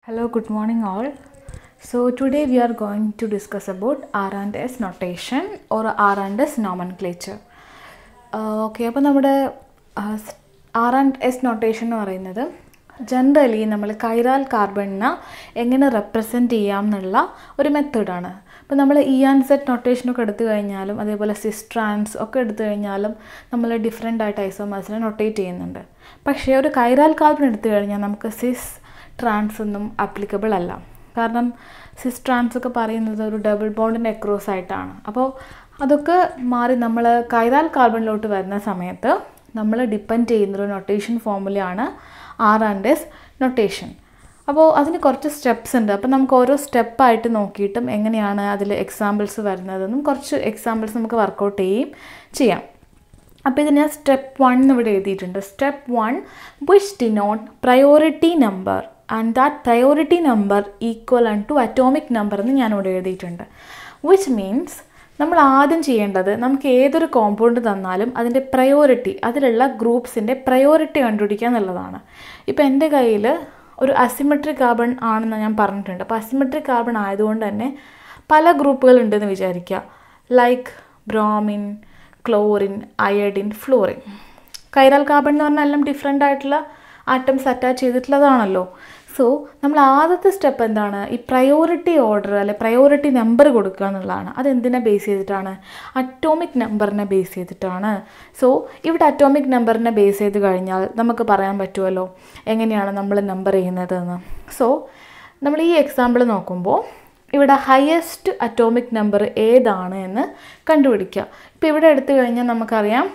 Hello, good morning all. So today we are going to discuss about R&S notation or R&S nomenclature. Okay, അപ്പോൾ നമ്മുടെ R&S notation എന്ന് പറയുന്നത് generally നമ്മൾ കൈറാൽ കാർബണിനെ എങ്ങനെ represent ചെയ്യാം എന്നുള്ള ഒരു മെത്തേഡാണ്. അപ്പോൾ നമ്മൾ E&Z നൊട്ടേഷനൊക്കെ എടുത്തു കഴിഞ്ഞാലും അതേപോലെ സിസ് ട്രാൻസ് ഒക്കെ എടുത്തു കഴിഞ്ഞാലും നമ്മൾ ഡിഫറെൻ്റ് ആയിട്ട് ഐസോമേഴ്സിനെ നൊട്ടേറ്റ് ചെയ്യുന്നുണ്ട്. പക്ഷേ ഒരു കൈറാൽ കാർബൺ എടുത്തു കഴിഞ്ഞാൽ നമുക്ക് സിസ് ട്രാൻസ് ഒന്നും ആപ്ലിക്കബിൾ അല്ല. കാരണം സിസ് ട്രാൻസ് ഒക്കെ പറയുന്നത് ഒരു ഡബിൾ ബോണ്ടിൻ്റെ അക്രോസ് ആയിട്ടാണ്. അപ്പോൾ അതൊക്കെ മാറി നമ്മൾ കൈറാൽ കാർബണിലോട്ട് വരുന്ന സമയത്ത് നമ്മൾ ഡിപ്പെൻഡ് ചെയ്യുന്നൊരു നൊട്ടേഷൻ ഫോമുലയാണ് R&S നൊട്ടേഷൻ. അപ്പോൾ അതിന് കുറച്ച് സ്റ്റെപ്സ് ഉണ്ട്. അപ്പോൾ നമുക്ക് ഓരോ സ്റ്റെപ്പായിട്ട് നോക്കിയിട്ടും എങ്ങനെയാണ് അതിൽ എക്സാമ്പിൾസ് വരുന്നതെന്നും കുറച്ച് എക്സാമ്പിൾസ് നമുക്ക് വർക്കൗട്ട് ചെയ്യാം. അപ്പോൾ ഇത് ഞാൻ സ്റ്റെപ്പ് 1 ഇവിടെ എഴുതിയിട്ടുണ്ട്. Step 1 which denote priority number and that priority number equivalent to atomic number എന്ന് ഞാനിവിടെ എഴുതിയിട്ടുണ്ട്. വിച്ച് മീൻസ് നമ്മൾ ആദ്യം ചെയ്യേണ്ടത് നമുക്ക് ഏതൊരു കോമ്പൗണ്ട് തന്നാലും അതിൻ്റെ പ്രയോറിറ്റി, അതിലുള്ള ഗ്രൂപ്പ്സിൻ്റെ പ്രയോറിറ്റി കണ്ടുപിടിക്കുക എന്നുള്ളതാണ്. ഇപ്പോൾ എൻ്റെ കയ്യിൽ ഒരു അസിമെട്രിക് കാർബൺ ആണെന്ന് ഞാൻ പറഞ്ഞിട്ടുണ്ട്. അപ്പോൾ അസിമെട്രിക് കാർബൺ ആയതുകൊണ്ട് തന്നെ പല ഗ്രൂപ്പുകളുണ്ടെന്ന് വിചാരിക്കുക. Like bromine, chlorine, iodine, florin. കൈറാൽ carbon എന്ന് പറഞ്ഞാൽ എല്ലാം ഡിഫറെൻ്റ് ആയിട്ടുള്ള ആറ്റംസ് അറ്റാച്ച് ചെയ്തിട്ടുള്ളതാണല്ലോ. സോ നമ്മൾ ആദ്യത്തെ സ്റ്റെപ്പ് എന്താണ്, ഈ പ്രയോറിറ്റി ഓർഡർ അല്ലെ പ്രയോറിറ്റി നമ്പർ കൊടുക്കുക എന്നുള്ളതാണ്. അതെന്തിനെ ബേസ് ചെയ്തിട്ടാണ്? അറ്റോമിക് നമ്പറിനെ ബേസ് ചെയ്തിട്ടാണ്. സോ ഇവിടെ അറ്റോമിക് നമ്പറിനെ ബേസ് ചെയ്ത് കഴിഞ്ഞാൽ നമുക്ക് പറയാൻ പറ്റുമല്ലോ എങ്ങനെയാണ് നമ്മൾ നമ്പർ ചെയ്യുന്നതെന്ന്. സോ നമ്മൾ ഈ എക്സാമ്പിൾ നോക്കുമ്പോൾ ഇവിടെ ഹയസ്റ്റ് അറ്റോമിക് നമ്പർ ഏതാണ് എന്ന് കണ്ടുപിടിക്കുക. ഇപ്പോൾ ഇവിടെ എടുത്തു കഴിഞ്ഞാൽ നമുക്കറിയാം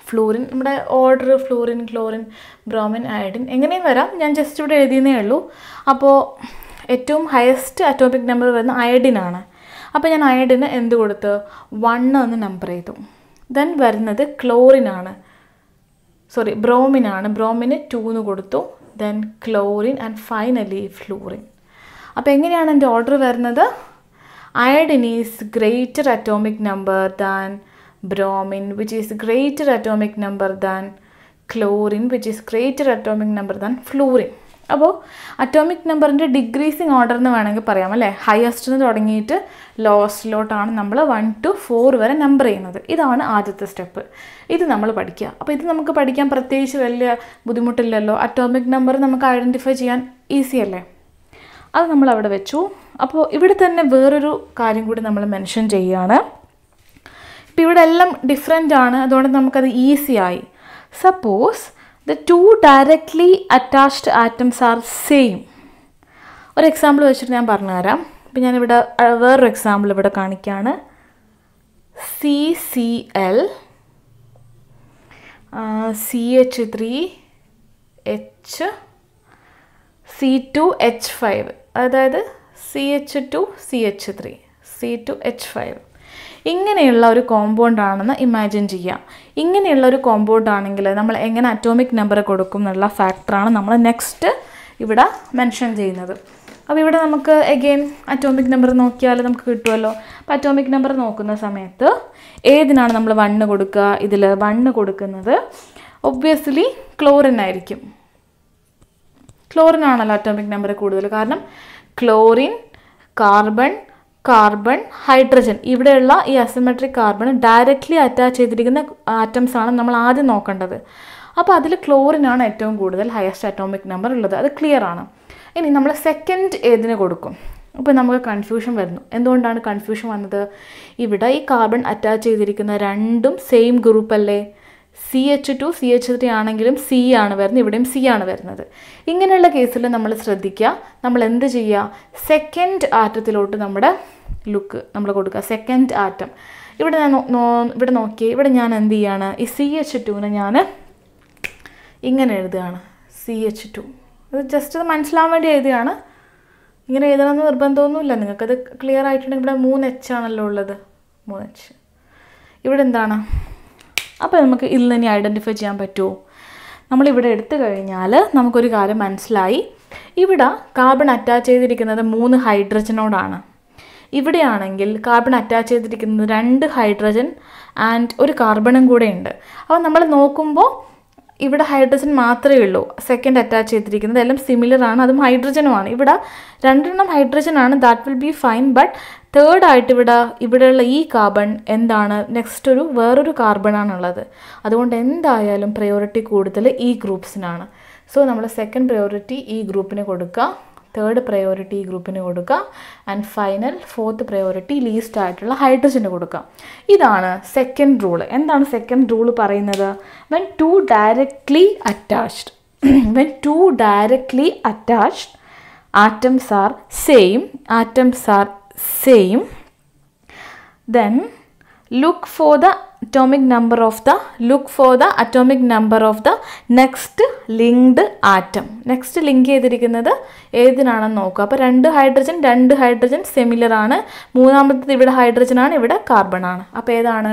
ഫ്ലൂറിൻ, നമ്മുടെ order fluorine, chlorine, bromine, iodine എങ്ങനെയും വരാം. ഞാൻ ജസ്റ്റ് ഇവിടെ എഴുതിയെന്നേ ഉള്ളൂ. അപ്പോൾ ഏറ്റവും ഹയസ്റ്റ് അറ്റോമിക് നമ്പർ വരുന്ന അയഡിനാണ്. അപ്പോൾ ഞാൻ അയഡിന് എന്ത് കൊടുത്ത് 1 എന്ന് നമ്പർ ചെയ്തു. ദെൻ വരുന്നത് ക്ലോറിനാണ്, ബ്രോമിനാണ്. ബ്രോമിന് 2 എന്ന് കൊടുത്തു. Then chlorine and finally fluorine. അപ്പോൾ എങ്ങനെയാണ് എൻ്റെ ഓർഡർ വരുന്നത്? Iodine is greater atomic number than bromine, which is greater atomic number than chlorine, which is greater atomic number than fluorine. അപ്പോൾ അറ്റോമിക് നമ്പറിൻ്റെ ഡിക്രീസിങ് ഓർഡർ എന്ന് വേണമെങ്കിൽ പറയാം അല്ലേ. ഹയസ്റ്റ് നിന്ന് തുടങ്ങിയിട്ട് ലോസ്റ്റിലോട്ടാണ് നമ്മൾ 1 to 4 വരെ നമ്പർ ചെയ്യുന്നത്. ഇതാണ് ആദ്യത്തെ സ്റ്റെപ്പ്. ഇത് നമ്മൾ പഠിക്കുക. അപ്പോൾ ഇത് നമുക്ക് പഠിക്കാൻ പ്രത്യേകിച്ച് വലിയ ബുദ്ധിമുട്ടില്ലല്ലോ. അറ്റോമിക് നമ്പർ നമുക്ക് ഐഡൻറ്റിഫൈ ചെയ്യാൻ ഈസി അല്ലേ. അത് നമ്മൾ അവിടെ വെച്ചു. അപ്പോൾ ഇവിടെ തന്നെ വേറൊരു കാര്യം കൂടി നമ്മൾ മെൻഷൻ ചെയ്യുകയാണ്. ഇപ്പോൾ ഇവിടെ എല്ലാം ഡിഫറെൻ്റ് ആണ്, അതുകൊണ്ട് നമുക്കത് ഈസിയായി. Suppose the 2 directly attached atoms are same. ഒരു എക്സാമ്പിൾ വെച്ചിട്ട് ഞാൻ പറഞ്ഞുതരാം. ഇപ്പോൾ ഞാനിവിടെ വേറൊരു എക്സാമ്പിൾ ഇവിടെ കാണിക്കുകയാണ്. CCl CH3H C2H5, അതായത് CH2CH3 C2H5 ഇങ്ങനെയുള്ള ഒരു കോമ്പൗണ്ട് ആണെന്ന് ഇമാജിൻ ചെയ്യാം. ഇങ്ങനെയുള്ള ഒരു കോമ്പൗണ്ട് ആണെങ്കിൽ നമ്മൾ എങ്ങനെ അറ്റോമിക് നമ്പർ കൊടുക്കും എന്നുള്ള ഫാക്ടറാണ് നമ്മൾ നെക്സ്റ്റ് ഇവിടെ മെൻഷൻ ചെയ്യുന്നത്. അപ്പോൾ ഇവിടെ നമുക്ക് എഗെയിൻ അറ്റോമിക് നമ്പർ നോക്കിയാൽ നമുക്ക് കിട്ടുമല്ലോ. അപ്പോൾ അറ്റോമിക് നമ്പർ നോക്കുന്ന സമയത്ത് ഏതിനാണ് നമ്മൾ 1 കൊടുക്കുക? ഇതിൽ 1 കൊടുക്കുന്നത് ഒബ്വിയസ്ലി ക്ലോറിൻ ആയിരിക്കും. ക്ലോറിൻ ആണല്ലോ അറ്റോമിക് നമ്പർ കൂടുതൽ. കാരണം ക്ലോറിൻ, കാർബൺ, ഹൈഡ്രജൻ, ഇവിടെയുള്ള ഈ അസിമെട്രിക് കാർബൺ ഡയറക്റ്റ്ലി അറ്റാച്ച് ചെയ്തിരിക്കുന്ന ആറ്റംസ് ആണ് നമ്മൾ ആദ്യം നോക്കേണ്ടത്. അപ്പോൾ അതിൽ ക്ലോറിനാണ് ഏറ്റവും കൂടുതൽ ഹയസ്റ്റ് അറ്റോമിക് നമ്പർ ഉള്ളത്. അത് ക്ലിയർ ആണ്. ഇനി നമ്മൾ സെക്കൻഡ് ഏതിന് കൊടുക്കും? അപ്പോൾ നമുക്ക് കൺഫ്യൂഷൻ വരുന്നു. എന്തുകൊണ്ടാണ് കൺഫ്യൂഷൻ വന്നത്? ഇവിടെ ഈ കാർബൺ അറ്റാച്ച് ചെയ്തിരിക്കുന്ന രണ്ടും സെയിം ഗ്രൂപ്പ് അല്ലേ. CH2 CH3 ആണെങ്കിലും C ആണ് വരുന്നത്, ഇവിടെയും C ആണ് വരുന്നത്. ഇങ്ങനെയുള്ള കേസിൽ നമ്മൾ ശ്രദ്ധിക്കുക, നമ്മൾ എന്ത് ചെയ്യുക? സെക്കൻഡ് ആറ്റത്തിലോട്ട് നമ്മുടെ ലുക്ക് നമ്മൾ കൊടുക്കുക. സെക്കൻഡ് ആറ്റം ഇവിടെ ഇവിടെ നോക്കിയേ. ഇവിടെ ഞാൻ എന്ത് ചെയ്യാണ്? ഈ CH2നെ ഞാൻ ഇങ്ങനെ എഴുതുകയാണ്. CH2 അത് ജസ്റ്റ് അത് മനസ്സിലാവാൻ വേണ്ടി എഴുതുകയാണ്. ഇങ്ങനെ എഴുതണമെന്ന് നിർബന്ധമൊന്നുമില്ല. നിങ്ങൾക്കത് ക്ലിയർ ആയിട്ടുണ്ടെങ്കിൽ ഇവിടെ 3H ആണല്ലോ ഉള്ളത്. 3H ഇവിടെ എന്താണ്? അപ്പോൾ നമുക്ക് ഇതിൽ തന്നെ ഐഡൻറ്റിഫൈ ചെയ്യാൻ പറ്റുമോ? നമ്മളിവിടെ എടുത്തു കഴിഞ്ഞാൽ നമുക്കൊരു കാര്യം മനസ്സിലായി. ഇവിടെ കാർബൺ അറ്റാച്ച് ചെയ്തിരിക്കുന്നത് 3 ഹൈഡ്രജനോടാണ്. ഇവിടെയാണെങ്കിൽ കാർബൺ അറ്റാച്ച് ചെയ്തിരിക്കുന്നത് 2 ഹൈഡ്രജൻ ആൻഡ് ഒരു കാർബണും കൂടെ ഉണ്ട്. അപ്പോൾ നമ്മൾ നോക്കുമ്പോൾ ഇവിടെ ഹൈഡ്രജൻ മാത്രമേ ഉള്ളൂ സെക്കൻഡ് അറ്റാച്ച് ചെയ്തിരിക്കുന്നത്, എല്ലാം സിമിലർ ആണ്, അതും ഹൈഡ്രജനുമാണ്. ഇവിടെ 2 ഹൈഡ്രജൻ ആണ്, that will be fine. But തേർഡായിട്ട് ഇവിടെയുള്ള ഈ കാർബൺ എന്താണ്, നെക്സ്റ്റ് വേറൊരു കാർബൺ ആണുള്ളത്. അതുകൊണ്ട് എന്തായാലും പ്രയോറിറ്റി കൂടുതൽ ഈ ഗ്രൂപ്പ്സിനാണ്. സോ നമ്മൾ സെക്കൻഡ് പ്രയോറിറ്റി ഈ ഗ്രൂപ്പിന് കൊടുക്കുക, തേർഡ് പ്രയോറിറ്റി ഈ ഗ്രൂപ്പിന് കൊടുക്കുക, and final fourth priority least ആയിട്ടുള്ള ഹൈഡ്രജന് കൊടുക്കുക. ഇതാണ് സെക്കൻഡ് റൂള്. എന്താണ് സെക്കൻഡ് റൂള് പറയുന്നത്? When two directly attached atoms are same, then look for the atomic number of the next linked atom. Next link ചെയ്തിരിക്കുന്നത് ഏതിനാണെന്ന് നോക്കുക. അപ്പോൾ 2 ഹൈഡ്രജൻ സിമിലർ ആണ്, മൂന്നാമത്തേത് ഇവിടെ ഹൈഡ്രജൻ ആണ്, ഇവിടെ കാർബൺ ആണ്. അപ്പോൾ ഏതാണ്?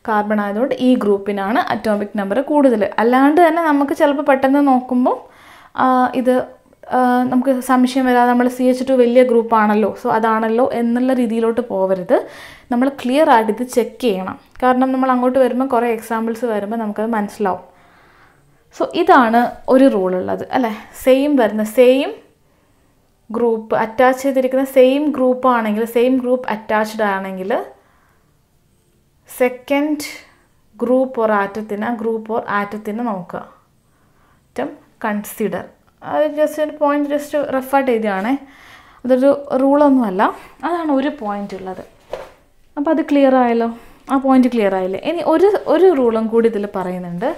കാർബൺ ആയതുകൊണ്ട് ഈ ഗ്രൂപ്പിനാണ് അറ്റോമിക് നമ്പർ കൂടുതൽ. അല്ലാണ്ട് തന്നെ നമുക്ക് ചിലപ്പോൾ പെട്ടെന്ന് നോക്കുമ്പോൾ ഇത് നമുക്ക് സംശയം വരാതെ നമ്മൾ CH2 വലിയ ഗ്രൂപ്പാണല്ലോ, സോ അതാണല്ലോ എന്നുള്ള രീതിയിലോട്ട് പോകരുത്. നമ്മൾ ക്ലിയർ ആയിട്ട് ഇത് ചെക്ക് ചെയ്യണം. കാരണം നമ്മൾ അങ്ങോട്ട് വരുമ്പോൾ കുറേ എക്സാമ്പിൾസ് വരുമ്പോൾ നമുക്കത് മനസ്സിലാവും. സോ ഇതാണ് ഒരു റൂളുള്ളത് അല്ലേ. സെയിം ഗ്രൂപ്പ് അറ്റാച്ച് ചെയ്തിരിക്കുന്ന സെയിം ഗ്രൂപ്പ് അറ്റാച്ച്ഡ് ആണെങ്കിൽ സെക്കൻഡ് ഗ്രൂപ്പ് ഓർ ആറ്റത്തിന് നോക്കുക. കൺസിഡർ, അത് ജസ്റ്റ് ഒരു പോയിന്റ് ജസ്റ്റ് റെഫായിട്ട് എഴുതിയാണേ, അതൊരു റൂളൊന്നുമല്ല. അതാണ് ഒരു പോയിന്റ് ഉള്ളത്. അപ്പോൾ അത് ക്ലിയർ ആയല്ലോ, ആ പോയിന്റ് ക്ലിയർ ആയില്ലേ. ഇനി ഒരു റൂളും കൂടി ഇതിൽ പറയുന്നുണ്ട്,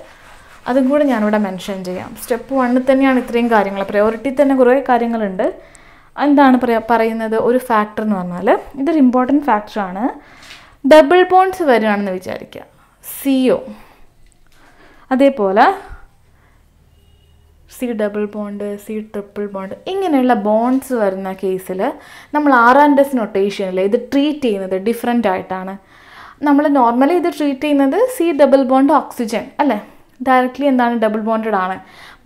അതും കൂടി ഞാനിവിടെ മെൻഷൻ ചെയ്യാം. സ്റ്റെപ്പ് 1 തന്നെയാണ് ഇത്രയും കാര്യങ്ങൾ, പ്രയോറിറ്റി തന്നെ കുറേ കാര്യങ്ങളുണ്ട്. എന്താണ് പറയുന്നത്? ഒരു ഫാക്ടർ എന്ന് പറഞ്ഞാൽ ഇതൊരു ഇമ്പോർട്ടൻറ്റ് ഫാക്ടറാണ്. ഡബിൾ ബോണ്ട്സ് വരികയാണെന്ന് വിചാരിക്കുക, CO, അതേപോലെ C double bond, C triple bond, ഇങ്ങനെയുള്ള ബോണ്ട്സ് വരുന്ന കേസിൽ നമ്മൾ R&S നൊട്ടേഷനിൽ ഇത് ട്രീറ്റ് ചെയ്യുന്നത് ഡിഫറെൻ്റ് ആയിട്ടാണ്. നമ്മൾ നോർമലി ഇത് ട്രീറ്റ് ചെയ്യുന്നത് C ഡബിൾ ബോണ്ട് ഓക്സിജൻ അല്ലേ, ഡയറക്റ്റ്ലി എന്താണ് ഡബിൾ ബോണ്ടഡ് ആണ്.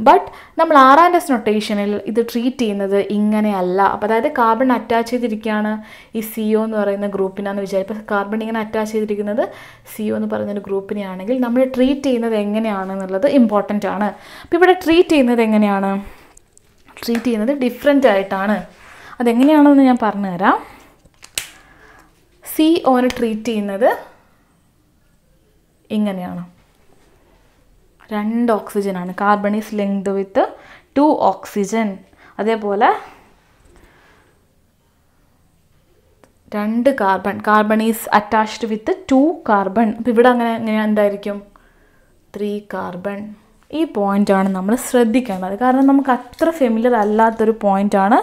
ബട്ട് നമ്മൾ R&S നൊട്ടേഷനിൽ ഇത് ട്രീറ്റ് ചെയ്യുന്നത് ഇങ്ങനെയല്ല. അപ്പോൾ അതായത് കാർബൺ അറ്റാച്ച് ചെയ്തിരിക്കുകയാണ് ഈ CO എന്ന് പറയുന്ന ഗ്രൂപ്പിനാന്ന് വിചാരിക്കും. ഇപ്പോൾ കാർബൺ ഇങ്ങനെ അറ്റാച്ച് ചെയ്തിരിക്കുന്നത് CO എന്ന് പറയുന്നൊരു ഗ്രൂപ്പിനെയാണെങ്കിൽ നമ്മൾ ട്രീറ്റ് ചെയ്യുന്നത് എങ്ങനെയാണെന്നുള്ളത് ഇമ്പോർട്ടൻ്റ് ആണ്. അപ്പോൾ ഇവിടെ ട്രീറ്റ് ചെയ്യുന്നത് ഡിഫറെൻ്റ് ആയിട്ടാണ്. അതെങ്ങനെയാണെന്ന് ഞാൻ പറഞ്ഞുതരാം. COനെ ട്രീറ്റ് ചെയ്യുന്നത് ഇങ്ങനെയാണ്. 2 ഓക്സിജനാണ്, carbon is linked with 2 oxygen. അതേപോലെ 2 carbon is attached with 2 carbon. അപ്പോൾ ഇവിടെ അങ്ങനെ എന്തായിരിക്കും? 3 കാർബൺ. ഈ പോയിൻ്റാണ് നമ്മൾ ശ്രദ്ധിക്കേണ്ടത്. കാരണം നമുക്ക് അത്ര ഫെമിലിയർ അല്ലാത്തൊരു പോയിൻ്റാണ്,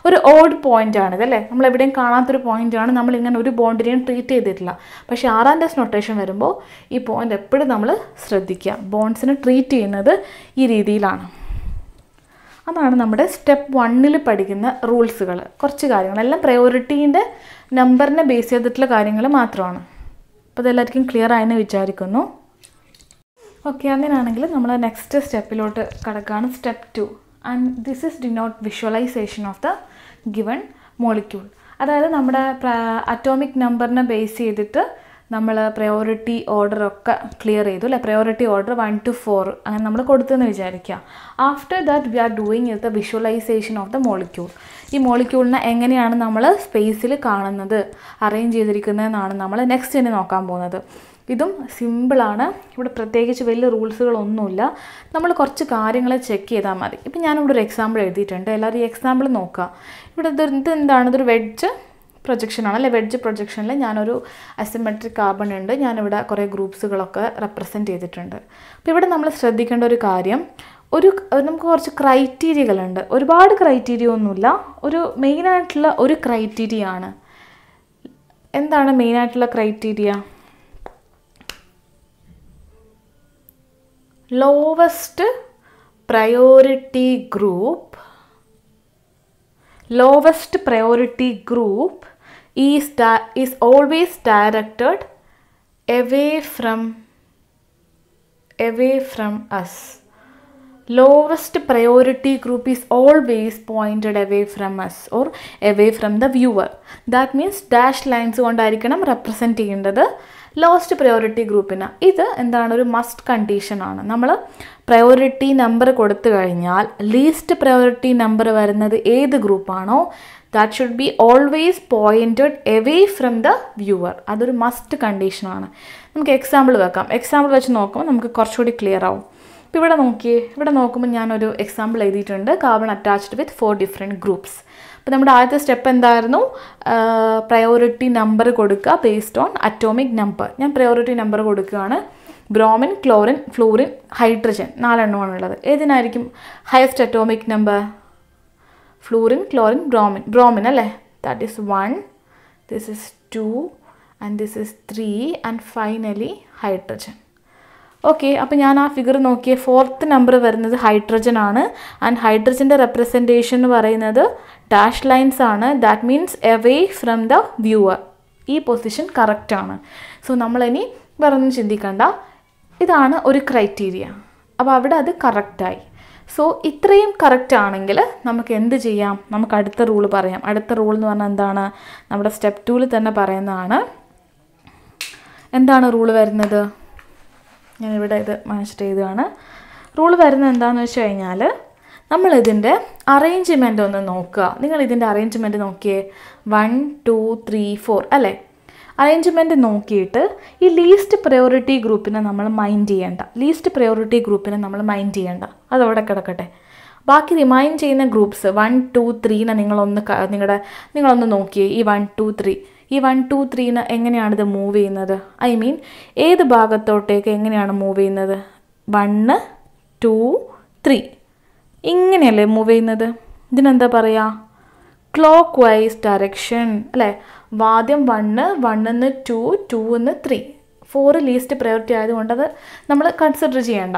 ഒരു ഓഡ് പോയിൻ്റാണിത് അല്ലേ. നമ്മൾ എവിടെയും കാണാത്തൊരു പോയിൻ്റാണ്, നമ്മളിങ്ങനെ ഒരു ബോണ്ടിനെയും ട്രീറ്റ് ചെയ്തിട്ടില്ല. പക്ഷേ R&S നൊട്ടേഷൻ വരുമ്പോൾ ഈ പോയിൻ്റ് എപ്പോഴും നമ്മൾ ശ്രദ്ധിക്കുക. ബോണ്ട്സിനെ ട്രീറ്റ് ചെയ്യുന്നത് ഈ രീതിയിലാണ്. അതാണ് നമ്മുടെ സ്റ്റെപ്പ് 1 പഠിക്കുന്ന റൂൾസുകൾ. കുറച്ച് കാര്യങ്ങൾ എല്ലാം പ്രയോറിറ്റീൻ്റെ നമ്പറിനെ ബേസ് ചെയ്തിട്ടുള്ള കാര്യങ്ങൾ മാത്രമാണ്. അപ്പോൾ അതെല്ലാവർക്കും ക്ലിയർ ആയെന്ന് വിചാരിക്കുന്നു. ഓക്കെ, അങ്ങനെയാണെങ്കിൽ നമ്മൾ നെക്സ്റ്റ് സ്റ്റെപ്പിലോട്ട് കടക്കുകയാണ്. Step 2, and this is denote visualisation of the given molecule. അതായത് നമ്മുടെ അറ്റോമിക് നമ്പറിനെ ബേസ് ചെയ്തിട്ട് നമ്മൾ പ്രയോറിറ്റി ഓർഡറൊക്കെ ക്ലിയർ ചെയ്തു അല്ലേ. പ്രയോറിറ്റി ഓർഡർ 1 to 4 അങ്ങനെ നമ്മൾ കൊടുത്തെന്ന് വിചാരിക്കുക. After that we are doing is the visualisation of the molecule. ഈ മോളിക്യൂളിനെ എങ്ങനെയാണ് നമ്മൾ സ്പേസിൽ കാണുന്നത്, അറേഞ്ച് ചെയ്തിരിക്കുന്നതെന്നാണ് നമ്മൾ നെക്സ്റ്റ് ഇനി നോക്കാൻ പോകുന്നത്. ഇതും സിമ്പിളാണ്, ഇവിടെ പ്രത്യേകിച്ച് വലിയ റൂൾസുകളൊന്നുമില്ല. നമ്മൾ കുറച്ച് കാര്യങ്ങൾ ചെക്ക് ചെയ്താൽ മതി. ഇപ്പം ഞാനിവിടെ ഒരു എക്സാമ്പിൾ എഴുതിയിട്ടുണ്ട്, എല്ലാവരും ഈ എക്സാമ്പിൾ നോക്കുക. ഇവിടെ എന്താണ്? ഇതൊരു വെഡ്ജ് പ്രൊജക്ഷനാണ് അല്ലേ. വെഡ്ജ് പ്രൊജക്ഷനിൽ ഞാനൊരു അസിമെട്രിക് കാർബൺ ഉണ്ട്, ഞാനിവിടെ കുറേ ഗ്രൂപ്പ്സുകളൊക്കെ റെപ്രസെൻറ്റ് ചെയ്തിട്ടുണ്ട്. അപ്പോൾ ഇവിടെ നമ്മൾ ശ്രദ്ധിക്കേണ്ട ഒരു കാര്യം, നമുക്ക് കുറച്ച് ക്രൈറ്റീരിയകളുണ്ട്. ഒരുപാട് ക്രൈറ്റീരിയ ഒന്നുമില്ല, ഒരു മെയിനായിട്ടുള്ള ഒരു ക്രൈറ്റീരിയ ആണ്. എന്താണ് മെയിനായിട്ടുള്ള criteria? Lowest priority group is always directed away from us. Lowest priority group is always pointed away from us or away from the viewer. That means dash lines കൊണ്ടായിരിക്കണം റെപ്രസെൻറ്റ് ചെയ്യേണ്ടത്. Lowest priority ഗ്രൂപ്പിന് ഇത് എന്താണ്, ഒരു must കണ്ടീഷനാണ്. നമ്മൾ priority number കൊടുത്തു കഴിഞ്ഞാൽ ലീസ്റ്റ് പ്രയോറിറ്റി നമ്പർ വരുന്നത് ഏത് ഗ്രൂപ്പാണോ that should be always pointed away from the viewer. അതൊരു മസ്റ്റ് കണ്ടീഷനാണ്. നമുക്ക് എക്സാമ്പിൾ വെക്കാം. എക്സാമ്പിൾ വെച്ച് നോക്കുമ്പോൾ നമുക്ക് കുറച്ചുകൂടി ക്ലിയർ ആവും. ഇപ്പോൾ ഇവിടെ നോക്കിയേ, ഇവിടെ നോക്കുമ്പോൾ ഞാനൊരു എക്സാമ്പിൾ എഴുതിയിട്ടുണ്ട്. Carbon attached with 4 different groups. അപ്പോൾ നമ്മുടെ ആദ്യത്തെ സ്റ്റെപ്പ് എന്തായിരുന്നു, പ്രയോറിറ്റി നമ്പർ കൊടുക്കുക ബേസ്ഡ് ഓൺ അറ്റോമിക് നമ്പർ. ഞാൻ പ്രയോറിറ്റി നമ്പർ കൊടുക്കുകയാണ്. ബ്രോമിൻ, ക്ലോറിൻ, ഫ്ലൂറിൻ, ഹൈഡ്രജൻ 4 എണ്ണമാണുള്ളത്. ഏതിനായിരിക്കും highest atomic number? Fluorine, chlorine, bromine അല്ലേ. That is 1, this is 2 and this is 3 and finally hydrogen. Okay, അപ്പോൾ ഞാൻ ആ ഫിഗർ നോക്കിയ 4th നമ്പർ വരുന്നത് ഹൈഡ്രജൻ ആണ്. ആൻഡ് ഹൈഡ്രജൻ്റെ റെപ്രസെൻറ്റേഷൻ എന്ന് പറയുന്നത് ഡാഷ് ലൈൻസ് ആണ്. That means away from the viewer. ഈ പൊസിഷൻ കറക്റ്റാണ്. സോ നമ്മളിനി വേറെ ഒന്നും ചിന്തിക്കണ്ട, ഇതാണ് ഒരു ക്രൈറ്റീരിയ. അപ്പോൾ അവിടെ അത് കറക്റ്റായി. സോ ഇത്രയും കറക്റ്റ് ആണെങ്കിൽ നമുക്ക് എന്ത് ചെയ്യാം, നമുക്ക് അടുത്ത റൂൾ പറയാം. അടുത്ത റൂൾ എന്ന് പറഞ്ഞാൽ എന്താണ്, നമ്മുടെ സ്റ്റെപ്പ് 2 തന്നെ പറയുന്നതാണ്. എന്താണ് റൂൾ വരുന്നത്? ഞാനിവിടെ ഇത് മനസ്സിട്ട് എഴുതുകയാണ്. റൂൾ വരുന്നത് എന്താണെന്ന് വെച്ച് കഴിഞ്ഞാൽ നമ്മളിതിൻ്റെ അറേഞ്ച്മെൻ്റ് ഒന്ന് നോക്കുക. നിങ്ങൾ ഇതിൻ്റെ അറേഞ്ച്മെൻറ്റ് നോക്കിയേ, 1 2 3 4 അല്ലേ. അറേഞ്ച്മെൻറ്റ് നോക്കിയിട്ട് ഈ ലീസ്റ്റ് പ്രയോറിറ്റി ഗ്രൂപ്പിനെ നമ്മൾ മൈൻഡ് ചെയ്യേണ്ട. അതവിടെ കിടക്കട്ടെ. ബാക്കി റിമൈൻ ചെയ്യുന്ന ഗ്രൂപ്പ്സ് 1 2 3നെ നിങ്ങളൊന്ന് നോക്കിയേ. ഈ 1 2 3 ഈ 1 2 3ന് എങ്ങനെയാണിത് മൂവ് ചെയ്യുന്നത്? ഐ മീൻ ഏത് ഭാഗത്തോട്ടേക്ക് എങ്ങനെയാണ് മൂവ് ചെയ്യുന്നത്? 1 2 3 ഇങ്ങനെയല്ലേ മൂവ് ചെയ്യുന്നത്. ഇതിനെന്താ പറയുക? ക്ലോക്ക് വൈസ് ഡയറക്ഷൻ അല്ലേ. ആദ്യം 1 1 2 2 3 4 ലീസ്റ്റ് പ്രയോറിറ്റി ആയതുകൊണ്ട് അത് നമ്മൾ കൺസിഡർ ചെയ്യേണ്ട.